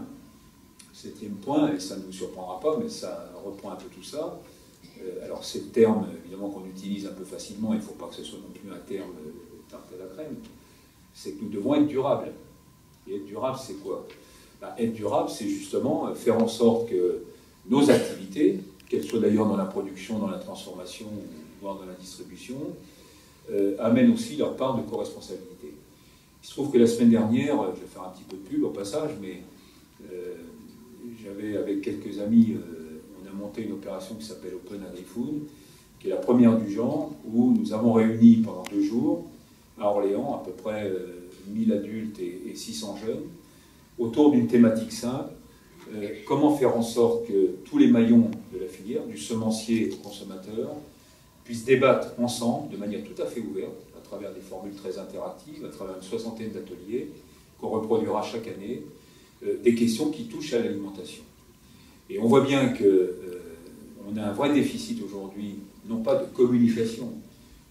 H: 7e point, et ça ne vous surprendra pas, mais ça reprend un peu tout ça. Alors c'est le terme évidemment qu'on utilise un peu facilement, il ne faut pas que ce soit non plus un terme tarte à la crème, c'est que nous devons être durables. Et être durable, c'est quoi? Être durable, c'est justement faire en sorte que nos activités, qu'elles soient d'ailleurs dans la production, dans la transformation, voire dans la distribution, amènent aussi leur part de co-responsabilité. Il se trouve que la semaine dernière, je vais faire un petit peu de pub au passage, mais j'avais avec quelques amis, on a monté une opération qui s'appelle Open Agri-Food, qui est la première du genre, où nous avons réuni pendant 2 jours, à Orléans, à peu près 1000 adultes et 600 jeunes, autour d'une thématique simple, comment faire en sorte que tous les maillons de la filière, du semencier au consommateur, puissent débattre ensemble de manière tout à fait ouverte, à travers des formules très interactives, à travers une 60aine d'ateliers qu'on reproduira chaque année, des questions qui touchent à l'alimentation. Et on voit bien qu'on a un vrai déficit aujourd'hui, non pas de communication,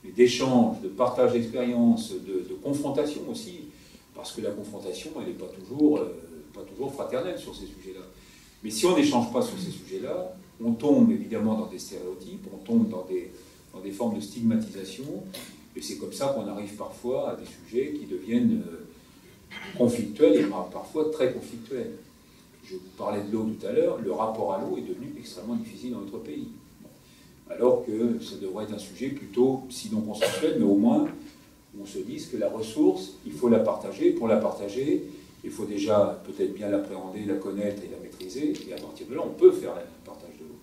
H: mais d'échange, de partage d'expérience, de confrontation aussi, parce que la confrontation, elle n'est pas toujours fraternelle sur ces sujets-là. Mais si on n'échange pas sur ces sujets-là, on tombe évidemment dans des stéréotypes, on tombe dans des formes de stigmatisation, et c'est comme ça qu'on arrive parfois à des sujets qui deviennent conflictuels, et parfois très conflictuels. Je vous parlais de l'eau tout à l'heure, le rapport à l'eau est devenu extrêmement difficile dans notre pays. Alors que ça devrait être un sujet plutôt, sinon consensuel, mais au moins, on se dise que la ressource, il faut la partager. Pour la partager, il faut déjà peut-être bien l'appréhender, la connaître et la maîtriser, et à partir de là, on peut faire le partage de l'eau.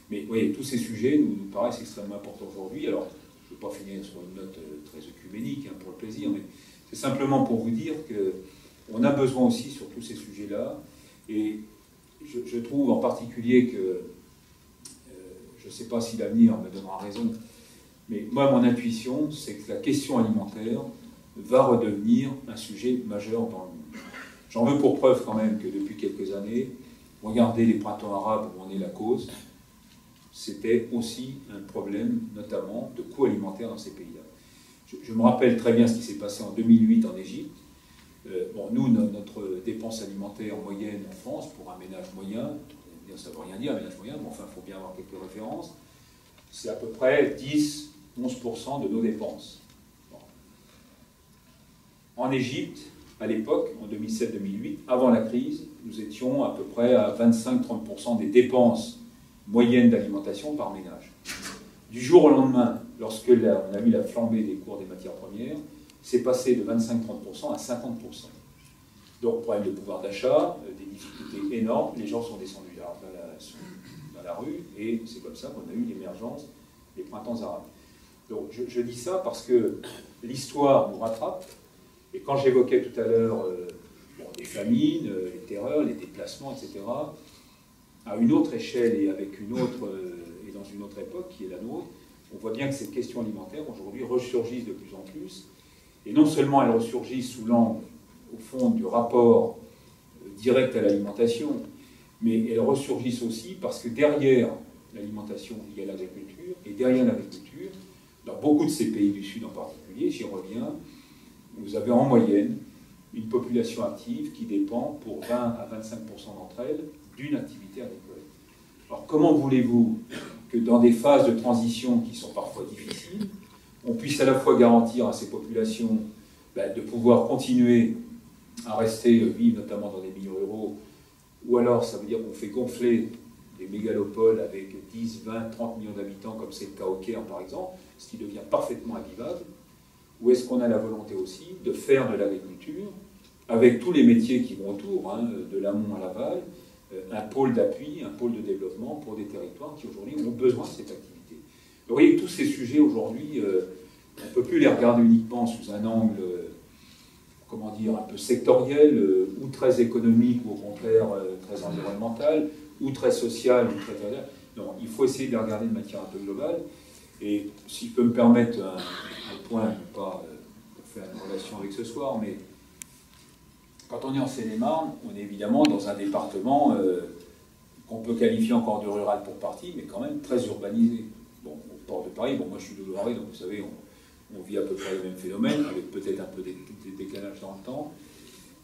H: Mais vous voyez, tous ces sujets nous paraissent extrêmement importants aujourd'hui. Alors, je ne vais pas finir sur une note très œcuménique, pour le plaisir, mais c'est simplement pour vous dire qu'on a besoin aussi sur tous ces sujets-là, et je trouve en particulier que, je ne sais pas si l'avenir me donnera raison, mais moi, mon intuition, c'est que la question alimentaire va redevenir un sujet majeur dans le monde. J'en veux pour preuve quand même que depuis quelques années, regardez les printemps arabes où on est la cause, c'était aussi un problème, notamment, de coûts alimentaires dans ces pays-là. Je me rappelle très bien ce qui s'est passé en 2008 en Égypte. Bon, nous, notre dépense alimentaire moyenne en France, pour un ménage moyen, ça ne veut rien dire, un ménage moyen, mais enfin, il faut bien avoir quelques références, c'est à peu près 10-11% de nos dépenses. Bon. En Égypte, à l'époque, en 2007-2008, avant la crise, nous étions à peu près à 25-30% des dépenses moyennes d'alimentation par ménage. Du jour au lendemain, lorsque on a vu la flambée des cours des matières premières, c'est passé de 25-30% à 50%. Donc, problème de pouvoir d'achat, des difficultés énormes, les gens sont descendus dans la rue, et c'est comme ça qu'on a eu l'émergence des printemps arabes. Donc, je dis ça parce que l'histoire nous rattrape, et quand j'évoquais tout à l'heure les famines, les terreurs, les déplacements, etc., à une autre échelle et avec une autre, et dans une autre époque qui est la nôtre, on voit bien que ces questions alimentaires aujourd'hui ressurgissent de plus en plus. Et non seulement elles ressurgissent sous l'angle, au fond, du rapport direct à l'alimentation, mais elles ressurgissent aussi parce que derrière l'alimentation, il y a l'agriculture, et derrière l'agriculture, dans beaucoup de ces pays du Sud en particulier, j'y reviens, vous avez en moyenne une population active qui dépend pour 20 à 25% d'entre elles d'une activité agricole. Alors comment voulez-vous que dans des phases de transition qui sont parfois difficiles, on puisse à la fois garantir à ces populations de pouvoir continuer à rester vivre, notamment dans des milieux ruraux, ou alors ça veut dire qu'on fait gonfler des mégalopoles avec 10, 20, 30 millions d'habitants, comme c'est le cas au Caire par exemple, ce qui devient parfaitement invivable, ou est-ce qu'on a la volonté aussi de faire de l'agriculture, avec tous les métiers qui vont autour, de l'amont à l'aval, un pôle d'appui, un pôle de développement pour des territoires qui aujourd'hui ont besoin de cette activité. Vous voyez que tous ces sujets aujourd'hui, on ne peut plus les regarder uniquement sous un angle, comment dire, un peu sectoriel, ou très économique, ou au contraire très environnemental, ou très social, ou très... Non, il faut essayer de les regarder de manière un peu globale. Et si je peux me permettre un point, pas pour faire une relation avec ce soir, mais quand on est en Seine-et-Marne, on est évidemment dans un département qu'on peut qualifier encore de rural pour partie, mais quand même très urbanisé. Bon, au port de Paris, bon, moi je suis de Loiret, donc vous savez, on vit à peu près les mêmes phénomènes, avec peut-être un peu des décalages dans le temps,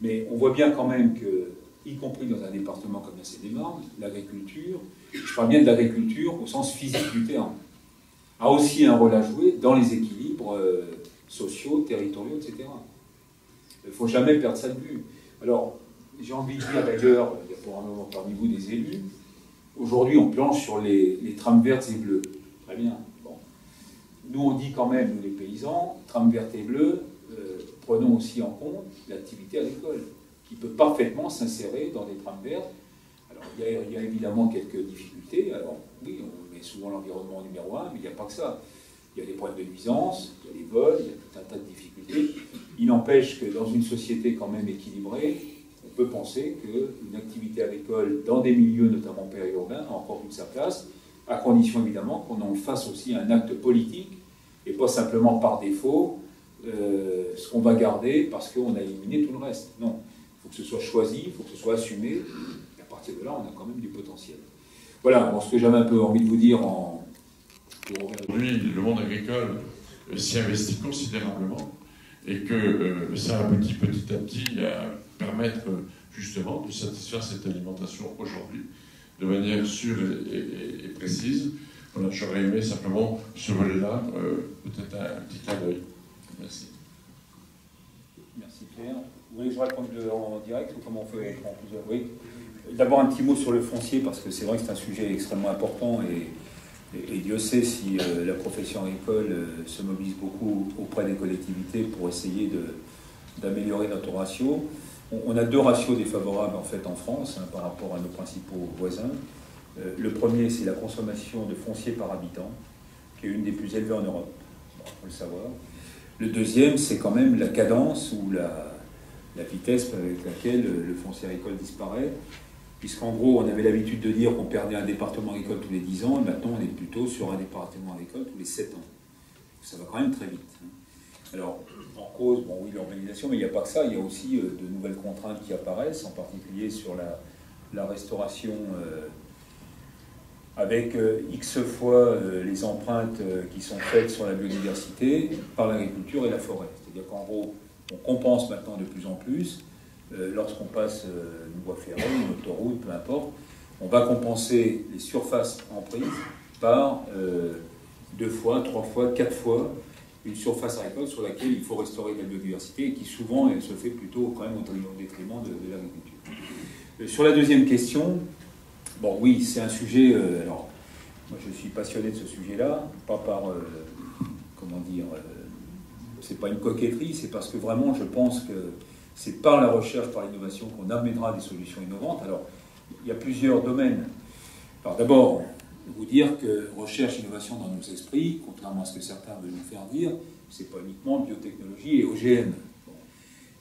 H: mais on voit bien quand même que, y compris dans un département comme la Seine-et-Marne, l'agriculture, je parle bien de l'agriculture au sens physique du terme, a aussi un rôle à jouer dans les équilibres sociaux, territoriaux, etc. Il ne faut jamais perdre ça de vue. Alors, j'ai envie de dire d'ailleurs, il y a probablement parmi vous des élus, aujourd'hui on planche sur les trames vertes et bleues. Très bien. Bon. Nous on dit quand même, nous les paysans, trames vertes et bleues, prenons aussi en compte l'activité agricole, qui peut parfaitement s'insérer dans des trames vertes. Alors il y a évidemment quelques difficultés. Alors oui, on met souvent l'environnement numéro 1, mais il n'y a pas que ça. Il y a des problèmes de nuisance, il y a des vols, il y a tout un tas de difficultés. Il n'empêche que dans une société quand même équilibrée, on peut penser qu'une activité agricole dans des milieux, notamment périurbains, a encore toute sa place, à condition évidemment qu'on en fasse aussi un acte politique, et pas simplement par défaut, ce qu'on va garder parce qu'on a éliminé tout le reste. Non, il faut que ce soit choisi, il faut que ce soit assumé, et à partir de là, on a quand même du potentiel. Voilà, bon, ce que j'avais un peu envie de vous dire en...
I: Aujourd'hui, le monde agricole s'y investit considérablement et que ça aboutit petit à petit à permettre justement de satisfaire cette alimentation aujourd'hui de manière sûre et précise. Voilà, j'aurais aimé simplement ce volet-là, peut-être un petit clin d'œil. Merci.
H: Merci Pierre. Vous voulez que je réponde en direct ou comment on fait en plusieurs? Oui. D'abord un petit mot sur le foncier parce que c'est vrai que c'est un sujet extrêmement important et Dieu sait si la profession agricole se mobilise beaucoup auprès des collectivités pour essayer d'améliorer notre ratio. On a deux ratios défavorables en fait en France par rapport à nos principaux voisins. Le premier, c'est la consommation de foncier par habitant, qui est une des plus élevées en Europe, il faut le savoir. Le deuxième, c'est quand même la cadence ou la vitesse avec laquelle le foncier agricole disparaît. puisqu'en gros, on avait l'habitude de dire qu'on perdait un département agricole tous les 10 ans, et maintenant on est plutôt sur un département agricole tous les 7 ans. Ça va quand même très vite. Alors, en cause, bon oui, l'urbanisation, mais il n'y a pas que ça, il y a aussi de nouvelles contraintes qui apparaissent, en particulier sur la restauration avec X fois les empreintes qui sont faites sur la biodiversité par l'agriculture et la forêt. C'est-à-dire qu'en gros, on compense maintenant de plus en plus, lorsqu'on passe une voie ferrée, une autoroute, peu importe, on va compenser les surfaces en prise par 2 fois, 3 fois, 4 fois une surface agricole sur laquelle il faut restaurer de la biodiversité et qui souvent elle se fait plutôt quand même au détriment de l'agriculture. Sur la deuxième question, bon oui, c'est un sujet, alors moi je suis passionné de ce sujet-là, pas par, comment dire, c'est pas une coquetterie, c'est parce que vraiment je pense que c'est par la recherche, par l'innovation qu'on amènera des solutions innovantes. Alors il y a plusieurs domaines. Alors d'abord, vous dire que recherche et innovation dans nos esprits, contrairement à ce que certains veulent nous faire dire, c'est pas uniquement biotechnologie et OGM. Bon.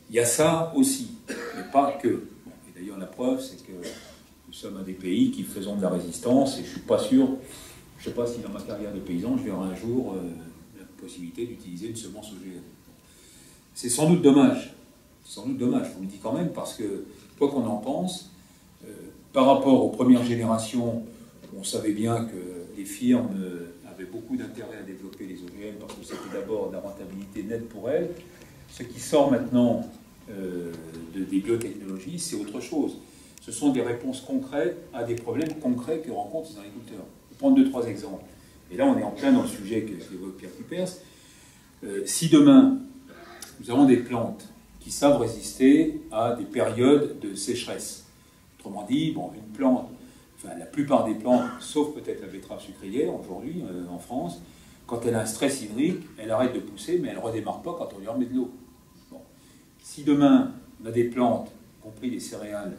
H: Il y a ça aussi, mais pas que. Bon. Et d'ailleurs, la preuve, c'est que nous sommes un des pays qui faisons de la résistance, et je suis pas sûr, je ne sais pas si dans ma carrière de paysan, je verrai un jour la possibilité d'utiliser une semence OGM. C'est sans doute dommage. C'est sans doute dommage, je vous le dis quand même, parce que, quoi qu'on en pense, par rapport aux premières générations, on savait bien que les firmes avaient beaucoup d'intérêt à développer les OGM parce que c'était d'abord de la rentabilité nette pour elles. Ce qui sort maintenant des biotechnologies, c'est autre chose. Ce sont des réponses concrètes à des problèmes concrets que rencontrent les agriculteurs. Je vais prendre 2-3 exemples. Et là, on est en plein dans le sujet qu'évoque Pierre Cuypers. Si demain, nous avons des plantes qui savent résister à des périodes de sécheresse, autrement dit, bon, une plante, enfin, la plupart des plantes, sauf peut-être la betterave sucrière aujourd'hui en France, quand elle a un stress hydrique, elle arrête de pousser, mais elle ne redémarre pas quand on lui remet de l'eau. Bon. Si demain, on a des plantes, y compris des céréales,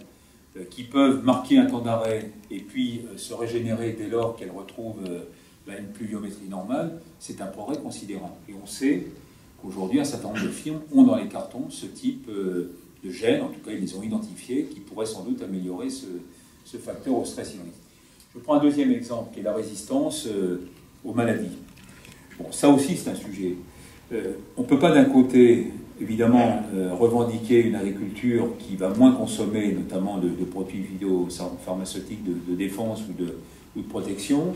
H: qui peuvent marquer un temps d'arrêt et puis se régénérer dès lors qu'elles retrouvent une pluviométrie normale, c'est un progrès considérable. Et on sait qu'aujourd'hui, un certain nombre de firmes ont dans les cartons ce type de gènes, en tout cas ils les ont identifiés, qui pourraient sans doute améliorer ce facteur au stress hydrique. Je prends un deuxième exemple, qui est la résistance aux maladies. Bon, ça aussi c'est un sujet. On ne peut pas d'un côté, évidemment, revendiquer une agriculture qui va moins consommer, notamment de produits phytopharmaceutiques de défense ou de protection,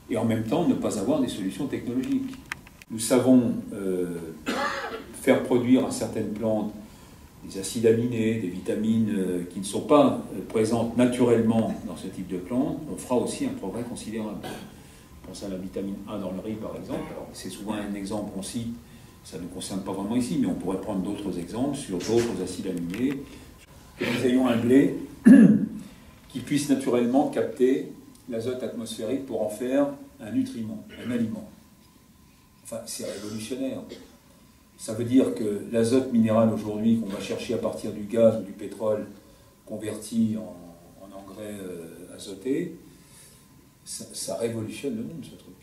H: et en même temps ne pas avoir des solutions technologiques. Nous savons faire produire à certaines plantes des acides aminés, des vitamines qui ne sont pas présentes naturellement dans ce type de plantes. On fera aussi un progrès considérable. Je pense à la vitamine A dans le riz, par exemple. C'est souvent un exemple qu'on cite, ça ne nous concerne pas vraiment ici, mais on pourrait prendre d'autres exemples sur d'autres acides aminés. Que nous ayons un blé qui puisse naturellement capter l'azote atmosphérique pour en faire un nutriment, un aliment. Enfin, c'est révolutionnaire. Ça veut dire que l'azote minéral aujourd'hui qu'on va chercher à partir du gaz ou du pétrole converti en engrais azotés, ça révolutionne le monde, ce truc.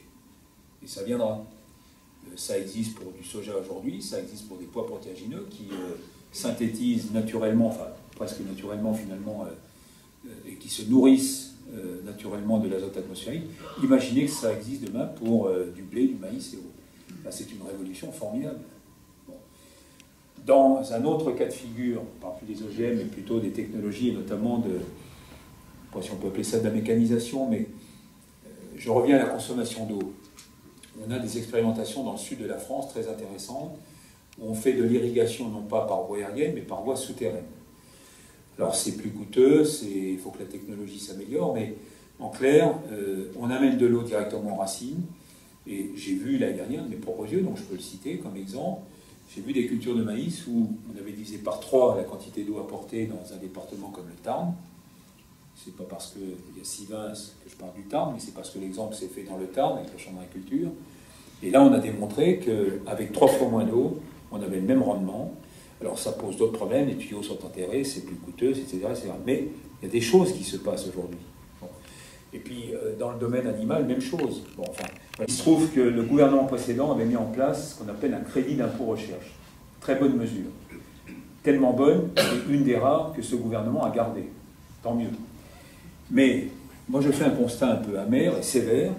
H: Et ça viendra. Ça existe pour du soja aujourd'hui, ça existe pour des pois protéagineux qui synthétisent naturellement, enfin presque naturellement finalement, et qui se nourrissent naturellement de l'azote atmosphérique. Imaginez que ça existe demain pour du blé, du maïs et autres. Là, c'est une révolution formidable. Bon. Dans un autre cas de figure, on ne parle plus des OGM, mais plutôt des technologies, et notamment de, je ne sais pas si on peut appeler ça de la mécanisation, mais je reviens à la consommation d'eau. On a des expérimentations dans le sud de la France très intéressantes, où on fait de l'irrigation non pas par voie aérienne, mais par voie souterraine. Alors c'est plus coûteux, il faut que la technologie s'améliore, mais en clair, on amène de l'eau directement aux racines. Et j'ai vu l'année dernière de mes propres yeux, donc je peux le citer comme exemple, j'ai vu des cultures de maïs où on avait divisé par 3 la quantité d'eau apportée dans un département comme le Tarn. C'est pas parce qu'il y a Sivins que je parle du Tarn, mais c'est parce que l'exemple s'est fait dans le Tarn avec la Chambre d'agriculture. Et là, on a démontré qu'avec 3 fois moins d'eau, on avait le même rendement. Alors ça pose d'autres problèmes, les tuyaux sont enterrés, c'est plus coûteux, etc., etc. Mais il y a des choses qui se passent aujourd'hui. Bon. Et puis, dans le domaine animal, même chose. Bon, enfin, il se trouve que le gouvernement précédent avait mis en place ce qu'on appelle un crédit d'impôt recherche. Très bonne mesure. Tellement bonne, c'est une des rares que ce gouvernement a gardée. Tant mieux. Mais moi je fais un constat un peu amer et sévère,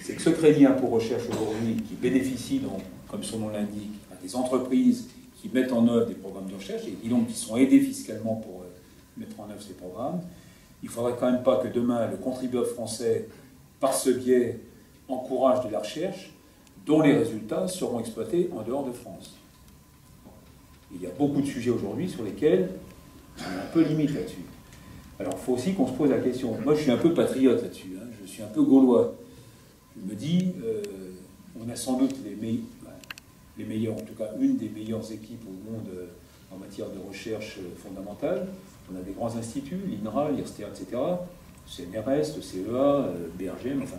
H: c'est que ce crédit impôt recherche aujourd'hui, qui bénéficie, donc, comme son nom l'indique, à des entreprises qui mettent en œuvre des programmes de recherche et donc qui sont aidés fiscalement pour mettre en œuvre ces programmes, il ne faudrait quand même pas que demain le contribuable français, par ce biais, encourage de la recherche dont les résultats seront exploités en dehors de France. Il y a beaucoup de sujets aujourd'hui sur lesquels on est un peu limite là-dessus. Alors il faut aussi qu'on se pose la question. Moi je suis un peu patriote là-dessus, hein. Je suis un peu gaulois. Je me dis, on a sans doute les meilleurs, en tout cas une des meilleures équipes au monde en matière de recherche fondamentale. On a des grands instituts, l'INRA, l'IRSTEA, etc., CNRS, le CEA, BRGM, enfin,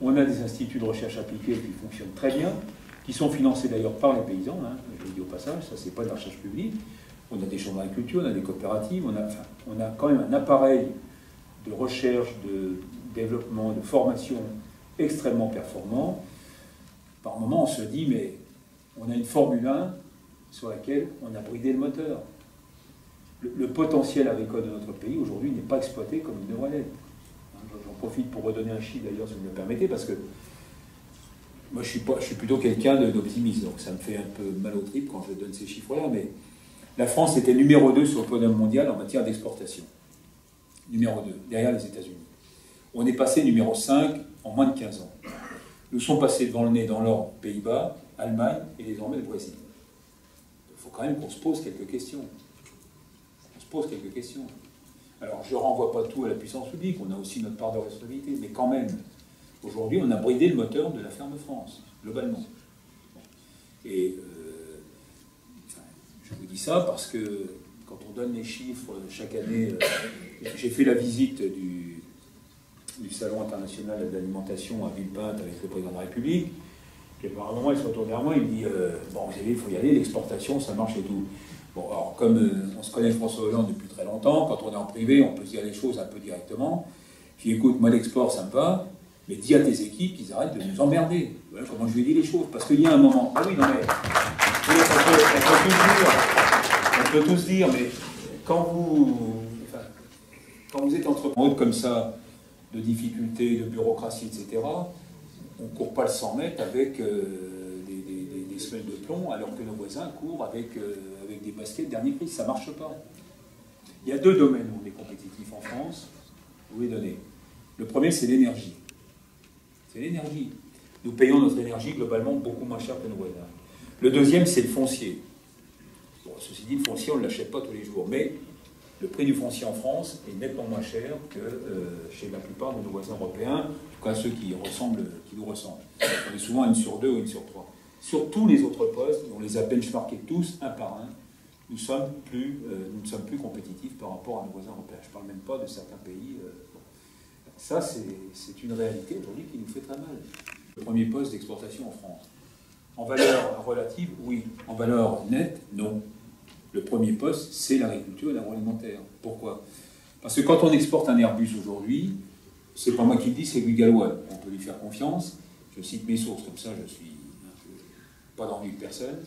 H: on a des instituts de recherche appliquée qui fonctionnent très bien, qui sont financés d'ailleurs par les paysans, hein, je le dis au passage, ça c'est pas de la recherche publique. On a des chambres d'agriculture, on a des coopératives, on a quand même un appareil de recherche, de développement, de formation extrêmement performant. Par moment, on se dit, mais on a une Formule 1 sur laquelle on a bridé le moteur. Le potentiel agricole de notre pays, aujourd'hui, n'est pas exploité comme il devrait l'être. J'en profite pour redonner un chiffre, d'ailleurs, si vous me le permettez, parce que moi, je suis plutôt quelqu'un d'optimiste, donc ça me fait un peu mal au trip quand je donne ces chiffres-là, mais la France était numéro 2 sur le podium mondial en matière d'exportation. Numéro 2, derrière les États-Unis. On est passé numéro 5 en moins de 15 ans. Nous sommes passés devant le nez dans l'ordre Pays-Bas, Allemagne et désormais le Brésil. Il faut quand même qu'on se pose quelques questions. Alors, je ne renvoie pas tout à la puissance publique, on a aussi notre part de responsabilité, mais quand même, aujourd'hui, on a bridé le moteur de la ferme France, globalement. Et je vous dis ça parce que quand on donne les chiffres chaque année, j'ai fait la visite du Salon international de l'alimentation à Villepinte avec le président de la République, et à un moment, il se retourne vers moi, il me dit bon, vous savez, il faut y aller, l'exportation, ça marche et tout. Bon, alors, comme on se connaît François Hollande depuis très longtemps, quand on est en privé, on peut se dire les choses un peu directement. Je dis, écoute, moi, l'export, ça me va, mais dis à tes équipes qu'ils arrêtent de nous emmerder. Voilà comment je lui ai dit les choses. Parce qu'il y a un moment... Ah oui, non, mais... On peut tous dire, mais quand vous êtes entrepreneur comme ça, de difficultés, de bureaucratie, etc., on ne court pas le 100 mètres avec des semelles de plomb, alors que nos voisins courent avec des baskets dernier prix. Ça ne marche pas. Il y a 2 domaines où on est compétitif en France. Je vous les donner. Le premier, c'est l'énergie. C'est l'énergie. Nous payons notre énergie globalement beaucoup moins cher que nos voisins. Le deuxième, c'est le foncier. Bon, ceci dit, le foncier, on ne l'achète pas tous les jours, mais le prix du foncier en France est nettement moins cher que chez la plupart de nos voisins européens, en tout cas ceux qui nous ressemblent. On est souvent à 1 sur 2 ou 1 sur 3. Sur tous les autres postes, on les a benchmarkés tous, un par un, nous ne sommes plus compétitifs par rapport à nos voisins européens. Je ne parle même pas de certains pays. Ça, c'est une réalité aujourd'hui qui nous fait très mal. Le premier poste d'exportation en France. En valeur relative, oui. En valeur nette, non. Le premier poste, c'est l'agriculture et l'agroalimentaire. Pourquoi? Parce que quand on exporte un Airbus aujourd'hui, c'est pas moi qui le dis, c'est Louis Gallois. On peut lui faire confiance. Je cite mes sources, comme ça je suis pas dans l'ennui de personne.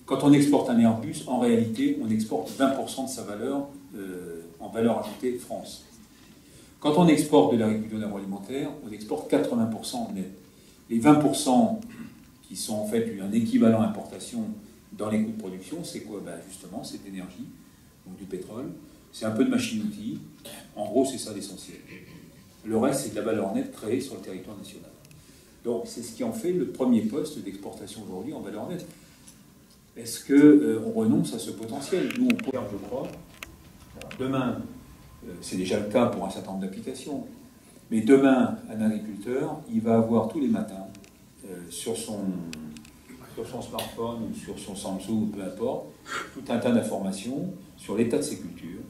H: Quand on exporte un Airbus, en réalité, on exporte 20% de sa valeur en valeur ajoutée France. Quand on exporte de l'agriculture et de l'agroalimentaire, on exporte 80% net. Les 20% qui sont en fait un équivalent importation dans les coûts de production, c'est quoi? Ben justement, c'est de l'énergie, donc du pétrole, c'est un peu de machine-outil. En gros, c'est ça l'essentiel. Le reste, c'est de la valeur nette créée sur le territoire national. Donc, c'est ce qui en fait le premier poste d'exportation aujourd'hui en valeur nette. Est-ce qu'on renonce à ce potentiel? Nous, on peut, je crois. Demain, c'est déjà le cas pour un certain nombre d'applications, mais demain, un agriculteur, il va avoir tous les matins, sur son smartphone ou sur son Samsung, peu importe, tout un tas d'informations sur l'état de ses cultures,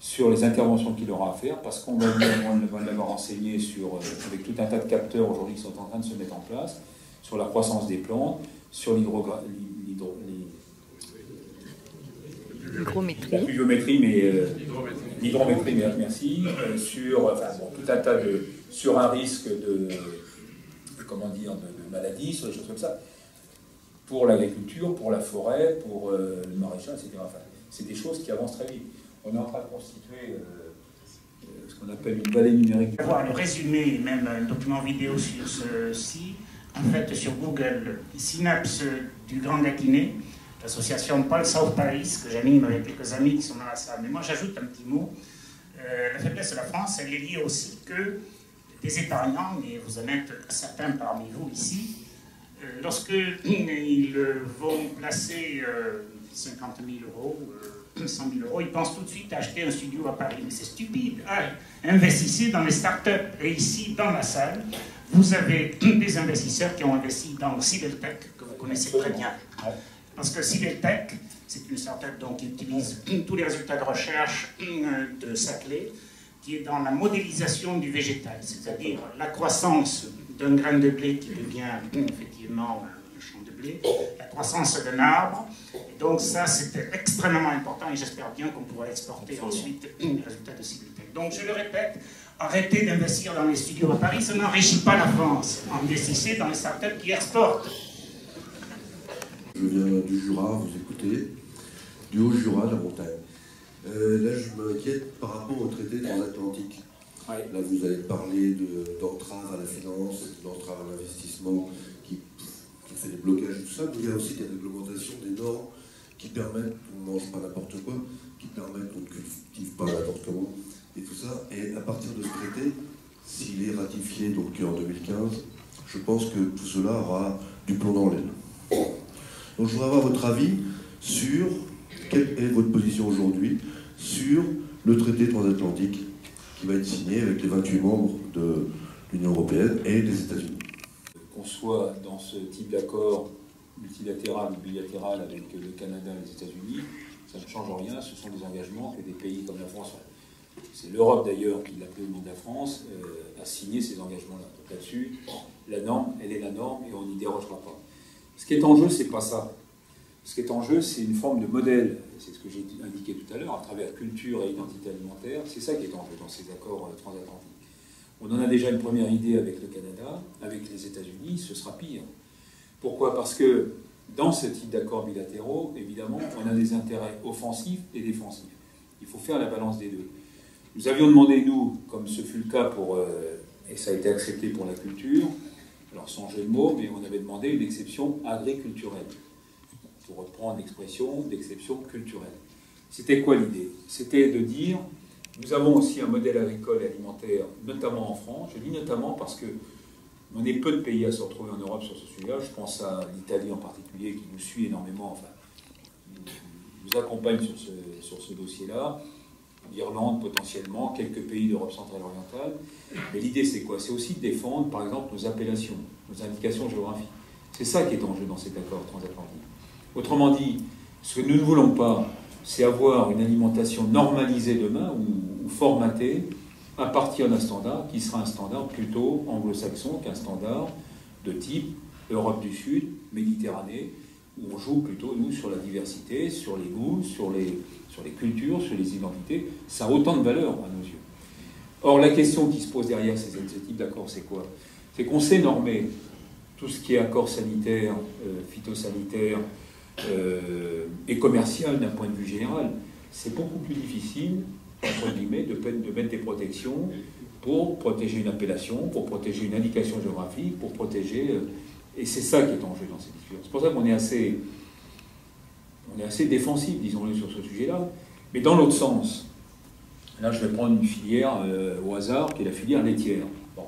H: sur les interventions qu'il aura à faire, parce qu'on va l'avoir renseigné avec tout un tas de capteurs aujourd'hui qui sont en train de se mettre en place, sur la croissance des plantes, sur
J: l'hygrométrie.
H: La pluviométrie, mais l'hydrométrie, merci, sur tout un tas sur un risque de maladie, sur des choses comme ça, pour l'agriculture, pour la forêt, pour le maraîchage, etc. Enfin, c'est des choses qui avancent très vite. On est en train de constituer ce qu'on appelle une vallée numérique.
G: Avoir le résumé, même un document vidéo sur ceci, en fait sur Google, Synapse du Grand Daquiné, l'association Paul South Paris, que j'anime avec quelques amis qui sont dans la salle. Mais moi j'ajoute un petit mot. La faiblesse de la France, elle est liée aussi que des épargnants, et vous en êtes certains parmi vous ici, lorsque ils vont placer 50 000 euros, 100 000 euros, ils pensent tout de suite à acheter un studio à Paris. Mais c'est stupide. Investissez dans les startups. Et ici, dans la salle, vous avez des investisseurs qui ont investi dans Cybeltech, que vous connaissez très bien. Parce que Cybeltech, c'est une startup donc, qui utilise tous les résultats de recherche de Saclay, qui est dans la modélisation du végétal, c'est-à-dire la croissance d'un grain de blé qui devient effectivement un champ de blé, la croissance d'un arbre. Et donc ça, c'était extrêmement important et j'espère bien qu'on pourra exporter ensuite les résultats de Cybeltech. Donc je le répète, arrêtez d'investir dans les studios à Paris, ça n'enrichit pas la France. Investissez dans les startups qui exportent.
J: Je viens du Jura, vous écoutez, du Haut-Jura, de la montagne. Là, je m'inquiète par rapport au traité transatlantique. Ouais. Là, vous avez parlé d'entrave à la finance, d'entrave à l'investissement, qui fait des blocages et tout ça, mais il y a aussi des réglementations, des normes qui permettent qu'on ne mange pas n'importe quoi, qui permettent qu'on ne cultive pas n'importe comment, et tout ça. Et à partir de ce traité, s'il est ratifié donc en 2015, je pense que tout cela aura du plomb dans l'aile. Donc je voudrais avoir votre avis sur quelle est votre position aujourd'hui sur le traité transatlantique qui va être signé avec les 28 membres de l'Union européenne et des États-Unis.
H: Qu'on soit dans ce type d'accord multilatéral ou bilatéral avec le Canada et les États-Unis, ça ne change rien, ce sont des engagements que des pays comme la France, c'est l'Europe d'ailleurs qui l'a appelé au nom de la France, a signé ces engagements-là. Donc là-dessus, la norme, elle est la norme et on n'y dérogera pas. Ce qui est en jeu, c'est pas ça. Ce qui est en jeu, c'est une forme de modèle. C'est ce que j'ai indiqué tout à l'heure, à travers culture et identité alimentaire. C'est ça qui est en jeu dans ces accords transatlantiques. On en a déjà une première idée avec le Canada, avec les États-Unis, ce sera pire. Pourquoi? Parce que dans ce type d'accords bilatéraux, évidemment, on a des intérêts offensifs et défensifs. Il faut faire la balance des deux. Nous avions demandé, nous, comme ce fut le cas pour, et ça a été accepté pour la culture, alors sans jeu de mots, mais on avait demandé une exception agriculturelle. Pour reprendre l'expression d'exception culturelle. C'était quoi l'idée? C'était de dire, nous avons aussi un modèle agricole et alimentaire, notamment en France. Je dis notamment parce que on est peu de pays à se retrouver en Europe sur ce sujet-là. Je pense à l'Italie en particulier, qui nous suit énormément, enfin, nous accompagne sur ce dossier-là. L'Irlande potentiellement, quelques pays d'Europe centrale et orientale. Mais l'idée c'est quoi? C'est aussi de défendre, par exemple, nos appellations, nos indications géographiques. C'est ça qui est en jeu dans cet accord transatlantique. Autrement dit, ce que nous ne voulons pas, c'est avoir une alimentation normalisée demain ou formatée à partir d'un standard qui sera un standard plutôt anglo-saxon qu'un standard de type Europe du Sud, Méditerranée, où on joue plutôt, nous, sur la diversité, sur les goûts, sur les cultures, sur les identités. Ça a autant de valeur à nos yeux. Or, la question qui se pose derrière ce type d'accord, c'est quoi? C'est qu'on sait normer tout ce qui est accord sanitaire, phytosanitaire, et commercial d'un point de vue général. C'est beaucoup plus difficile, entre guillemets, de mettre des protections pour protéger une appellation, pour protéger une indication géographique, pour protéger... et c'est ça qui est en jeu dans cette discussion. C'est pour ça qu'on est assez défensif, disons-le, sur ce sujet-là. Mais dans l'autre sens, là je vais prendre une filière au hasard, qui est la filière laitière. Bon.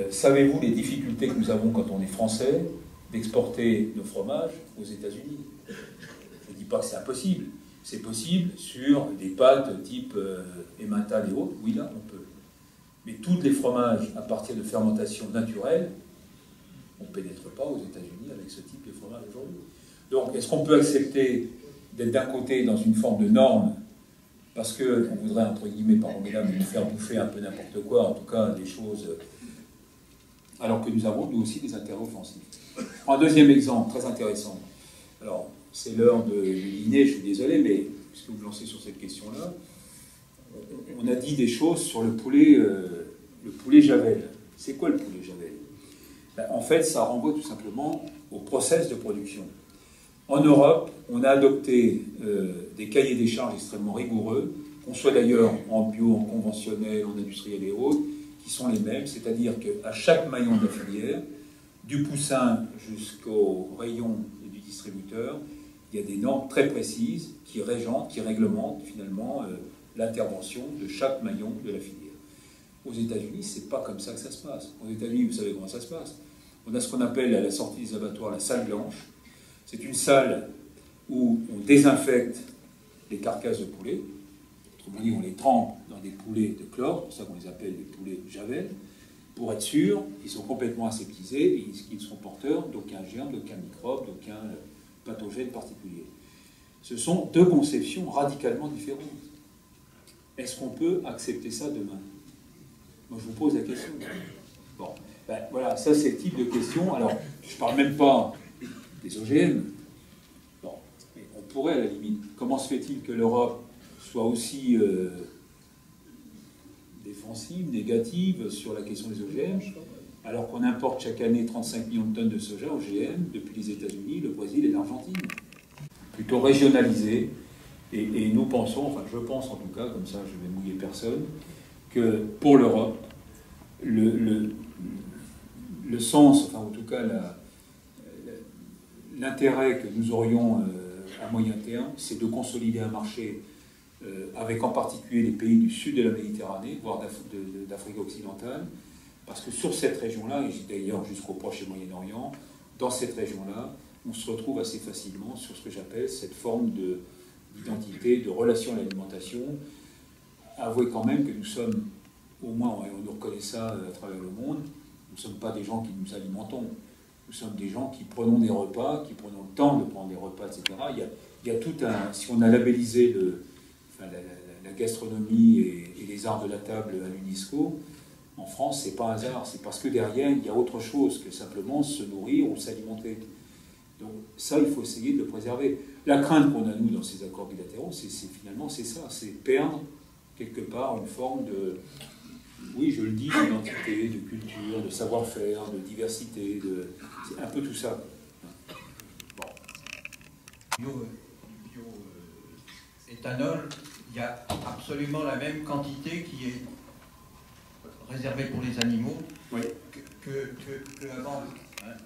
H: Savez-vous les difficultés que nous avons quand on est français d'exporter nos fromages aux États-Unis? Je ne dis pas que c'est impossible. C'est possible sur des pâtes type Emmental et autres. Oui, là, on peut. Mais tous les fromages à partir de fermentation naturelle, on ne pénètre pas aux États-Unis avec ce type de fromage aujourd'hui. Donc, est-ce qu'on peut accepter d'être d'un côté dans une forme de norme parce qu'on voudrait, entre guillemets, pardon, mesdames, nous faire bouffer un peu n'importe quoi, en tout cas des choses, alors que nous avons, nous aussi, des intérêts offensifs. Un deuxième exemple très intéressant. Alors, c'est l'heure du dîner, je suis désolé, mais puisque vous lancez sur cette question-là, on a dit des choses sur le poulet Javel. C'est quoi le poulet Javel? Ben, en fait, ça renvoie tout simplement au process de production. En Europe, on a adopté des cahiers des charges extrêmement rigoureux qu'on soit d'ailleurs en bio, en conventionnel, en industriel et autres, qui sont les mêmes, c'est-à-dire qu'à chaque maillon de la filière, du poussin jusqu'au rayon du distributeur, il y a des normes très précises qui régentent, qui réglementent finalement l'intervention de chaque maillon de la filière. Aux États-Unis, c'est pas comme ça que ça se passe. Aux États-Unis, vous savez comment ça se passe. On a ce qu'on appelle à la sortie des abattoirs la salle blanche. C'est une salle où on désinfecte les carcasses de poulet. Autrement dit, on les trempe dans des poulets de chlore, c'est pour ça qu'on les appelle des poulets Javel, pour être sûr qu'ils sont complètement aseptisés et qu'ils ne sont porteurs d'aucun germe, d'aucun microbe, d'aucun pathogène particulier. Ce sont deux conceptions radicalement différentes. Est-ce qu'on peut accepter ça demain? Moi, je vous pose la question. Bon, ben, voilà, ça c'est le type de question. Alors, je ne parle même pas des OGM. Bon, mais on pourrait à la limite. Comment se fait-il que l'Europe soit aussi défensive, négative sur la question des OGM, alors qu'on importe chaque année 35 millions de tonnes de soja OGM depuis les États-Unis, le Brésil et l'Argentine? Plutôt régionalisé. Et nous pensons, enfin je pense en tout cas, comme ça je vais mouiller personne, que pour l'Europe, le sens, enfin en tout cas l'intérêt que nous aurions à moyen terme, c'est de consolider un marché avec en particulier les pays du sud de la Méditerranée, voire d'Afrique occidentale, parce que sur cette région-là, et d'ailleurs jusqu'au Proche et Moyen-Orient, dans cette région-là, on se retrouve assez facilement sur ce que j'appelle cette forme d'identité, de relation à l'alimentation. Avouez quand même que nous sommes, au moins on nous reconnaît ça à travers le monde, nous ne sommes pas des gens qui nous alimentons. Nous sommes des gens qui prenons des repas, qui prenons le temps de prendre des repas, etc. Il y a tout un... Si on a labellisé la gastronomie et les arts de la table à l'UNESCO, en France, c'est pas un hasard. C'est parce que derrière, il y a autre chose que simplement se nourrir ou s'alimenter. Donc ça, il faut essayer de le préserver. La crainte qu'on a, nous, dans ces accords bilatéraux, finalement, c'est ça. C'est perdre, quelque part, une forme de... Oui, je le dis, d'identité, de culture, de savoir-faire, de diversité, c'est un peu tout ça.
K: Bon. Éthanol, il y a absolument la même quantité qui est réservée pour les animaux que avant.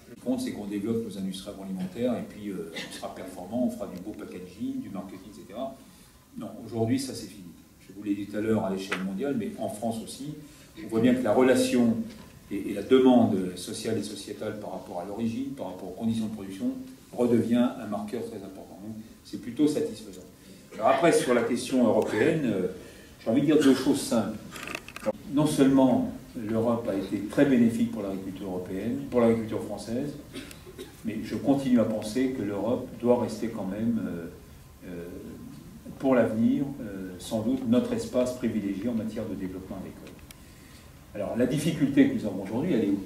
H: Le compte, c'est qu'on développe nos industries agroalimentaires et puis on sera performant, on fera du beau packaging, du marketing, etc. Non, aujourd'hui, ça c'est fini. Je vous l'ai dit tout à l'heure à l'échelle mondiale, mais en France aussi, on voit bien que la relation et la demande sociale et sociétale par rapport à l'origine, par rapport aux conditions de production, redevient un marqueur très important. Donc, c'est plutôt satisfaisant. Alors après, sur la question européenne, j'ai envie de dire deux choses simples. Alors, non seulement l'Europe a été très bénéfique pour l'agriculture européenne, pour l'agriculture française, mais je continue à penser que l'Europe doit rester quand même, pour l'avenir, sans doute, notre espace privilégié en matière de développement agricole. Alors, la difficulté que nous avons aujourd'hui, elle est où?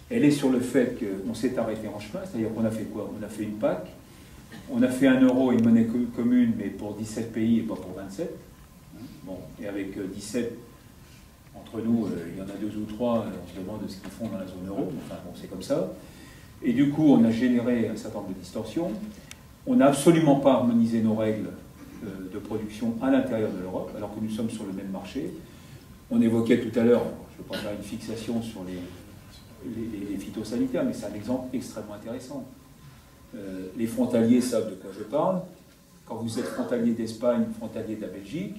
H: Elle est sur le fait qu'on s'est arrêté en chemin, c'est-à-dire qu'on a fait quoi? On a fait une PAC, on a fait 1 euro et une monnaie commune, mais pour 17 pays et pas pour 27. Bon, et avec 17, entre nous, il y en a 2 ou 3, on se demande ce qu'ils font dans la zone euro, enfin bon, c'est comme ça. Et du coup, on a généré un certain nombre de distorsions. On n'a absolument pas harmonisé nos règles de production à l'intérieur de l'Europe, alors que nous sommes sur le même marché. On évoquait tout à l'heure, je ne veux pas faire une fixation sur les phytosanitaires, mais c'est un exemple extrêmement intéressant. Les frontaliers savent de quoi je parle. Quand vous êtes frontalier d'Espagne, frontalier de la Belgique,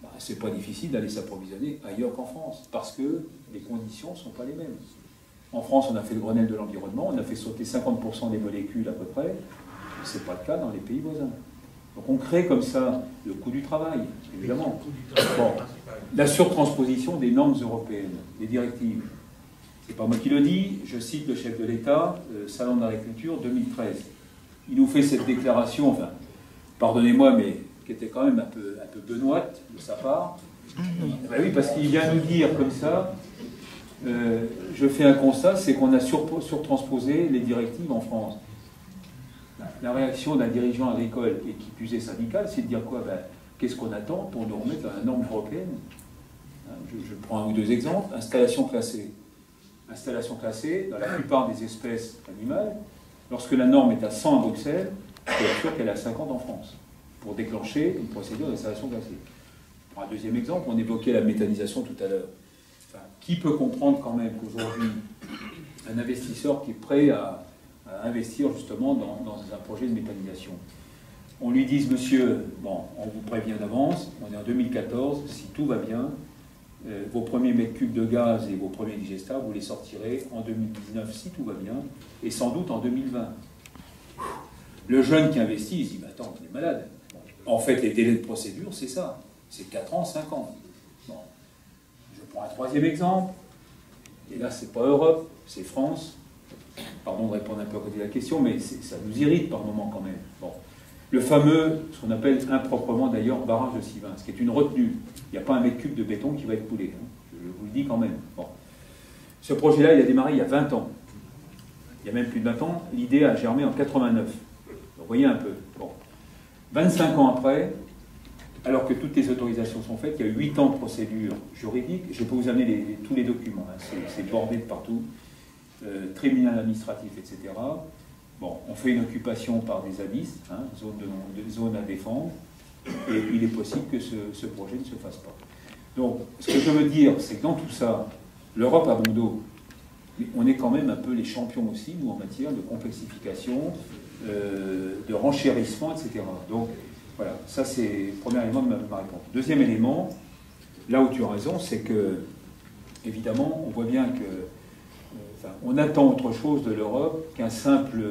H: bah, c'est pas difficile d'aller s'approvisionner ailleurs qu'en France, parce que les conditions ne sont pas les mêmes. En France, on a fait le Grenelle de l'environnement, on a fait sauter 50% des molécules à peu près. Ce n'est pas le cas dans les pays voisins. Donc on crée comme ça le coût du travail, évidemment. Bon, la surtransposition des normes européennes, des directives. C'est pas moi qui le dis, je cite le chef de l'État, Salon de l'agriculture 2013. Il nous fait cette déclaration, enfin, pardonnez-moi, mais qui était quand même un peu benoîte de sa part. Ben oui, parce qu'il vient nous dire comme ça, je fais un constat, c'est qu'on a surtransposé les directives en France. La réaction d'un dirigeant agricole, et qui plus est syndical, c'est de dire quoi? Ben, qu'est-ce qu'on attend pour nous remettre à la norme européenne? Je prends 1 ou 2 exemples. Installation classée. Installation classée, dans la plupart des espèces animales, lorsque la norme est à 100 à Bruxelles, il faut être sûr qu'elle est à 50 en France, pour déclencher une procédure d'installation classée. prends un deuxième exemple, on évoquait la méthanisation tout à l'heure. Enfin, qui peut comprendre quand même qu'aujourd'hui, un investisseur qui est prêt à investir justement dans un projet de méthanisation, on lui dise, monsieur, bon, on vous prévient d'avance, on est en 2014, si tout va bien, vos premiers mètres cubes de gaz et vos premiers digestables, vous les sortirez en 2019 si tout va bien, et sans doute en 2020. Le jeune qui investit, il se dit, mais attends, on est malade. En fait, les délais de procédure, c'est ça. C'est 4 ans, 5 ans. Bon. Je prends un troisième exemple, et là, c'est pas Europe, c'est France. Pardon de répondre un peu à côté de la question, mais ça nous irrite par moment quand même. Bon. Le fameux, ce qu'on appelle improprement d'ailleurs, barrage de Sivins, ce qui est une retenue. Il n'y a pas un mètre cube de béton qui va être coulé. Hein. Je vous le dis quand même. Bon. Ce projet-là, il a démarré il y a 20 ans. Il y a même plus de 20 ans. L'idée a germé en 89. Donc, vous voyez un peu. Bon. 25 ans après, alors que toutes les autorisations sont faites, il y a eu 8 ans de procédure juridique. Je peux vous amener tous les documents. Hein. C'est bordé de partout. Tribunal administratif, etc. Bon, on fait une occupation par des abysses, hein, zone à défendre, et il est possible que ce projet ne se fasse pas. Donc, ce que je veux dire, c'est que dans tout ça, l'Europe a bon dos. Mais on est quand même un peu les champions aussi, nous, en matière de complexification, de renchérissement, etc. Donc, voilà, ça c'est le premier élément de ma réponse. Deuxième élément, là où tu as raison, c'est que, évidemment, on voit bien que on attend autre chose de l'Europe qu'un simple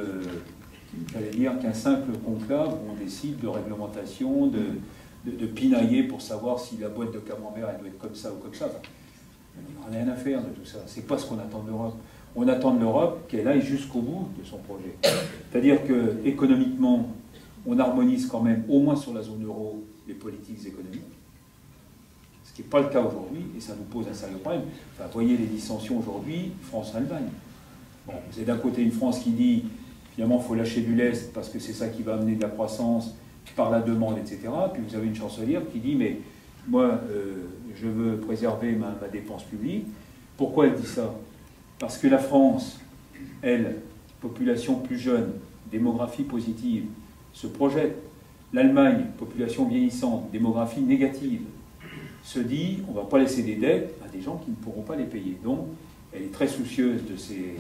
H: conclave où on décide de réglementation, de pinailler pour savoir si la boîte de camembert elle doit être comme ça ou comme ça. Enfin, on n'a rien à faire de tout ça. C'est pas ce qu'on attend de l'Europe. On attend de l'Europe qu'elle aille jusqu'au bout de son projet. C'est-à-dire que économiquement, on harmonise quand même, au moins sur la zone euro, les politiques économiques. Ce qui n'est pas le cas aujourd'hui, et ça nous pose un sérieux problème. Enfin, voyez les dissensions aujourd'hui, France-Allemagne. Bon, vous avez d'un côté une France qui dit, finalement, il faut lâcher du lest parce que c'est ça qui va amener de la croissance par la demande, etc. Puis vous avez une chancelière qui dit, mais moi, je veux préserver ma dépense publique. Pourquoi elle dit ça? Parce que la France, elle, population plus jeune, démographie positive, se projette. L'Allemagne, population vieillissante, démographie négative, se dit, on ne va pas laisser des dettes à des gens qui ne pourront pas les payer. Donc, elle est très soucieuse de ses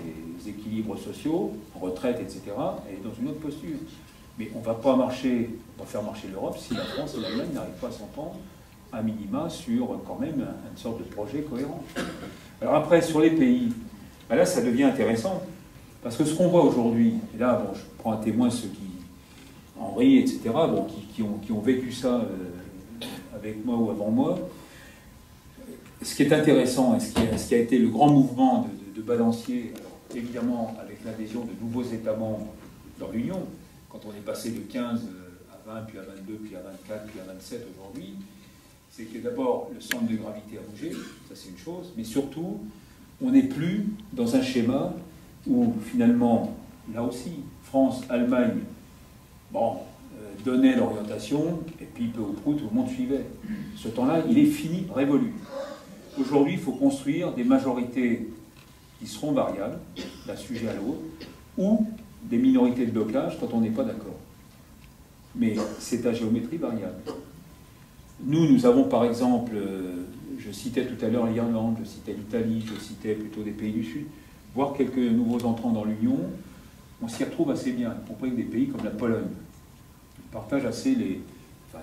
H: équilibres sociaux, retraite, etc. Elle est dans une autre posture. Mais on ne va pas faire marcher l'Europe si la France et l'Allemagne n'arrivent pas à s'entendre à minima sur quand même une sorte de projet cohérent. Alors après, sur les pays, ben là, ça devient intéressant. Parce que ce qu'on voit aujourd'hui, et là, bon, je prends à témoin ceux qui, Henri, etc., bon, qui ont vécu ça avec moi ou avant moi, ce qui est intéressant et ce qui a été le grand mouvement de balancier, alors, évidemment avec l'adhésion de nouveaux États membres dans l'Union, quand on est passé de 15 à 20, puis à 22, puis à 24, puis à 27 aujourd'hui, c'est que d'abord le centre de gravité a bougé, ça c'est une chose, mais surtout on n'est plus dans un schéma où finalement, là aussi, France, Allemagne, bon, donnait l'orientation, et puis peu ou prou, tout le monde suivait. Ce temps-là, il est fini, révolu. Aujourd'hui, il faut construire des majorités qui seront variables, d'un sujet à l'autre, ou des minorités de blocage quand on n'est pas d'accord. Mais c'est à géométrie variable. Nous avons par exemple, je citais tout à l'heure l'Irlande, je citais l'Italie, je citais plutôt des pays du Sud, voire quelques nouveaux entrants dans l'Union, on s'y retrouve assez bien, y compris des pays comme la Pologne. On partage assez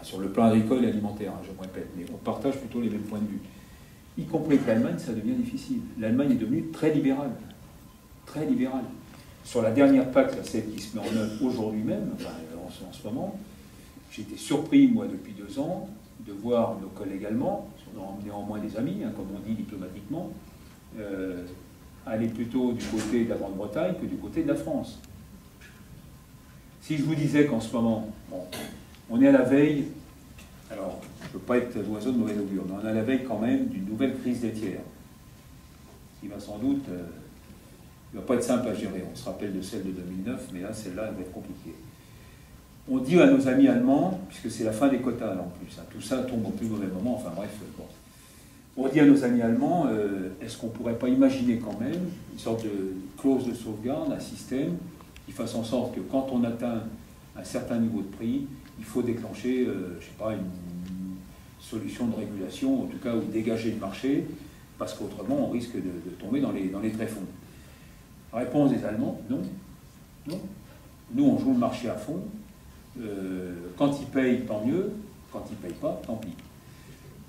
H: sur le plan agricole et alimentaire, hein, je me répète, mais on partage plutôt les mêmes points de vue. Y compris que l'Allemagne, ça devient difficile. L'Allemagne est devenue très libérale. Très libérale. Sur la dernière PAC, celle qui se met en œuvre aujourd'hui même, enfin, en ce moment, j'ai été surpris, moi, depuis 2 ans, de voir nos collègues allemands, néanmoins des amis, hein, comme on dit diplomatiquement, aller plutôt du côté de la Grande-Bretagne que du côté de la France. Si je vous disais qu'en ce moment, bon, on est à la veille, alors je ne veux pas être l'oiseau de mauvais augure, mais on est à la veille quand même d'une nouvelle crise laitière, qui va sans doute, il ne va pas être simple à gérer. On se rappelle de celle de 2009, mais là, celle-là, elle va être compliquée. On dit à nos amis allemands, puisque c'est la fin des quotas là en plus, hein, tout ça tombe au plus mauvais moment, enfin bref, bon. On dit à nos amis allemands, est-ce qu'on ne pourrait pas imaginer quand même une sorte de clause de sauvegarde, un système qui fasse en sorte que quand on atteint un certain niveau de prix, il faut déclencher, je ne sais pas, solution de régulation, en tout cas, ou dégager le marché, parce qu'autrement, on risque de tomber dans les tréfonds. Réponse des Allemands, non. Non. Nous, on joue le marché à fond. Quand ils payent, tant mieux. Quand ils ne payent pas, tant pis.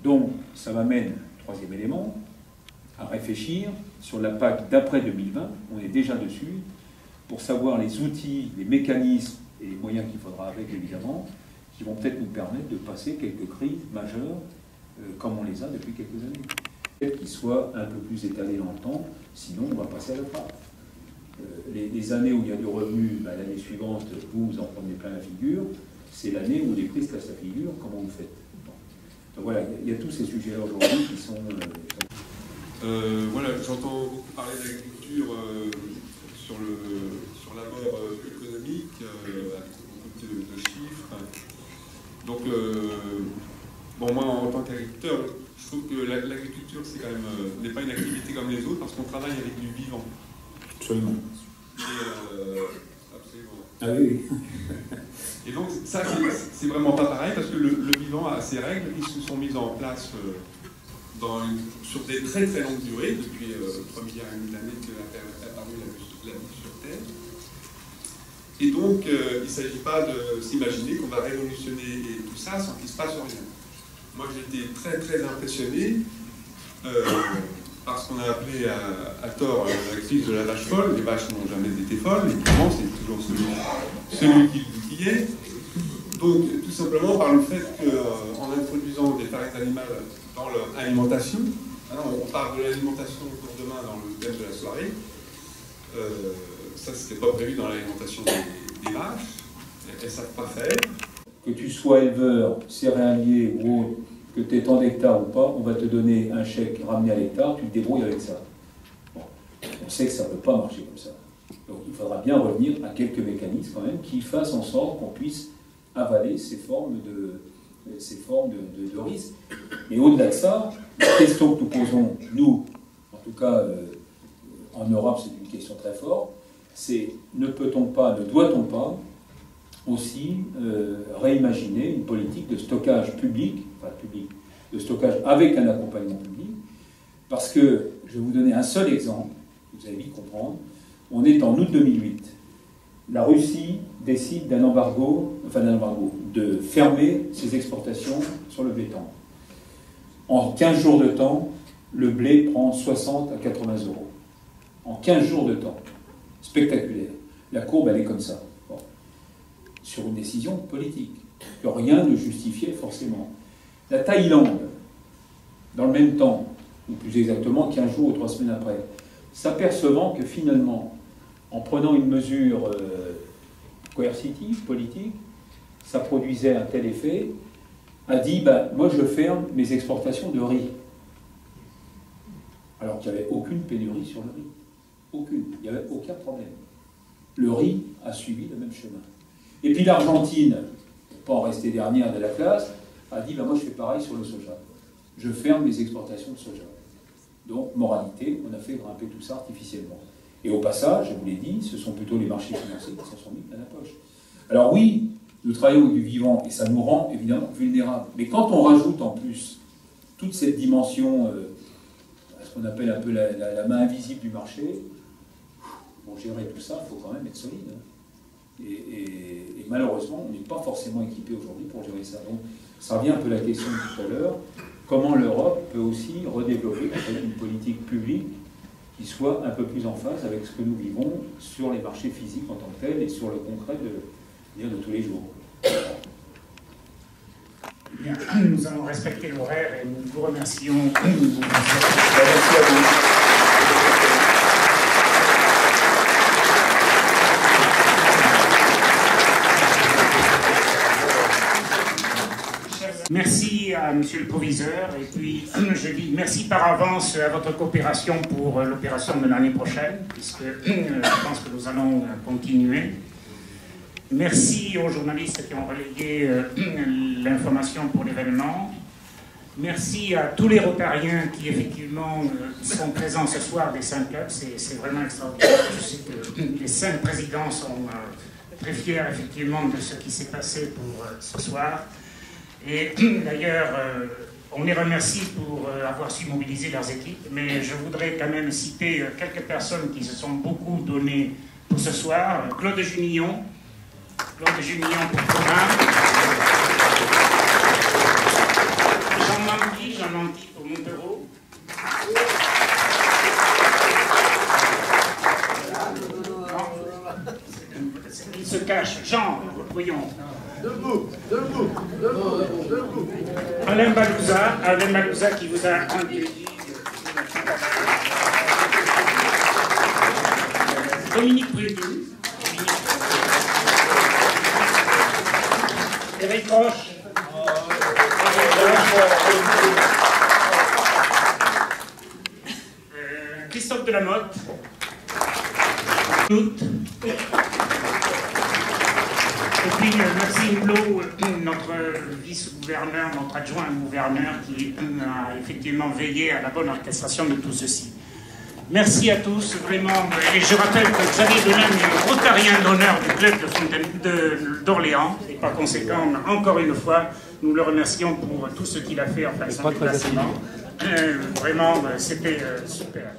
H: Donc, ça m'amène, troisième élément, à réfléchir sur la PAC d'après 2020. On est déjà dessus, pour savoir les outils, les mécanismes et les moyens qu'il faudra avec, évidemment, qui vont peut-être nous permettre de passer quelques crises majeures, comme on les a depuis quelques années. Peut-être qu'ils soient un peu plus étalés dans le temps, sinon on va passer à la trappe. Les années où il y a du revenu, l'année suivante, vous en prenez plein la figure. C'est l'année où les prix se cassent la figure. Comment vous faites? Donc voilà, il y a tous ces sujets-là aujourd'hui qui sont...
L: Voilà, j'entends beaucoup parler d'agriculture sur l'abord économique, avec beaucoup de chiffres. Donc, bon, moi, en tant qu'agriculteur, je trouve que l'agriculture, c'est quand même n'est pas une activité comme les autres, parce qu'on travaille avec du vivant.
H: Absolument.
L: Absolument.
H: Ah oui, oui.
L: Et donc, ça, c'est vraiment pas pareil, parce que le vivant a ses règles, ils se sont mis en place sur des très très longues durées, depuis 3 milliards et demi d'années que la Terre a apparu la vie sur Terre. Et donc, il ne s'agit pas de s'imaginer qu'on va révolutionner tout ça sans qu'il ne se passe rien. Moi, j'ai été très très impressionné par ce qu'on a appelé à tort la crise de la vache folle. Les vaches n'ont jamais été folles, évidemment, c'est toujours celui qui est. Donc, tout simplement par le fait qu'en introduisant des farines animales dans leur alimentation, on parle de l'alimentation pour demain dans le thème de la soirée, ça c'était pas prévu dans l'alimentation des vaches, elles ne savent pas faire.
H: Que tu sois éleveur, céréalier ou autre, que tu aies tant d'hectares ou pas, on va te donner un chèque ramené à l'hectare, tu te débrouilles avec ça. Bon. On sait que ça ne peut pas marcher comme ça. Donc il faudra bien revenir à quelques mécanismes quand même qui fassent en sorte qu'on puisse avaler ces formes de risque. Et au-delà de ça, la question que nous posons, nous, en tout cas en Europe, c'est une question très forte, c'est ne peut-on pas, ne doit-on pas aussi réimaginer une politique de stockage public, de stockage avec un accompagnement public, parce que, je vais vous donner un seul exemple, vous allez vite comprendre, on est en août 2008, la Russie décide de fermer ses exportations sur le blé tendre. En 15 jours de temps, le blé prend 60 à 80 euros. En 15 jours de temps. Spectaculaire. La courbe, elle est comme ça. Bon. Sur une décision politique, que rien ne justifiait forcément. La Thaïlande, dans le même temps, ou plus exactement 15 jours ou 3 semaines après, s'apercevant que finalement, en prenant une mesure coercitive, politique, ça produisait un tel effet, a dit, moi je ferme mes exportations de riz. Alors qu'il n'y avait aucune pénurie sur le riz. Aucune. Il n'y avait aucun problème. Le riz a suivi le même chemin. Et puis l'Argentine, pour pas en rester dernière de la classe, a dit, moi je fais pareil sur le soja. Je ferme mes exportations de soja. Donc, moralité, on a fait grimper tout ça artificiellement. Et au passage, je vous l'ai dit, ce sont plutôt les marchés financiers qui s'en sont mis à la poche. Alors oui, nous travaillons avec du vivant et ça nous rend évidemment vulnérables. Mais quand on rajoute en plus toute cette dimension, ce qu'on appelle un peu la main invisible du marché, pour gérer tout ça, il faut quand même être solide. Et malheureusement, on n'est pas forcément équipé aujourd'hui pour gérer ça. Donc ça revient un peu à la question de tout à l'heure, comment l'Europe peut aussi redévelopper une politique publique qui soit un peu plus en phase avec ce que nous vivons sur les marchés physiques en tant que tels et sur le concret de tous les jours.
G: Bien, nous allons respecter l'horaire et nous vous remercions.
H: Merci à vous.
G: Merci à Monsieur le Proviseur, et puis je dis merci par avance à votre coopération pour l'opération de l'année prochaine, puisque je pense que nous allons continuer. Merci aux journalistes qui ont relayé l'information pour l'événement. Merci à tous les Rotariens qui effectivement sont présents ce soir des 5 clubs, c'est vraiment extraordinaire. Je sais que les 5 présidents sont très fiers effectivement de ce qui s'est passé pour ce soir. Et d'ailleurs, on les remercie pour avoir su mobiliser leurs équipes, mais je voudrais quand même citer quelques personnes qui se sont beaucoup données pour ce soir. Claude Junillon pour Provins. Jean Manty pour Montereau. Il se cache. Jean, voyons.
B: Debout.
G: Alain Balouza qui vous a introduit. Dominique Prédu. Eric Roche. Christophe Delamotte. Et puis Maxime Blot, notre vice-gouverneur, notre adjoint gouverneur, qui a effectivement veillé à la bonne orchestration de tout ceci. Merci à tous, vraiment. Et je rappelle que Xavier Dolan est rotarien d'honneur du club d'Orléans. Et par conséquent, encore une fois, nous le remercions pour tout ce qu'il a fait en fait son déplacement. Vraiment, c'était super.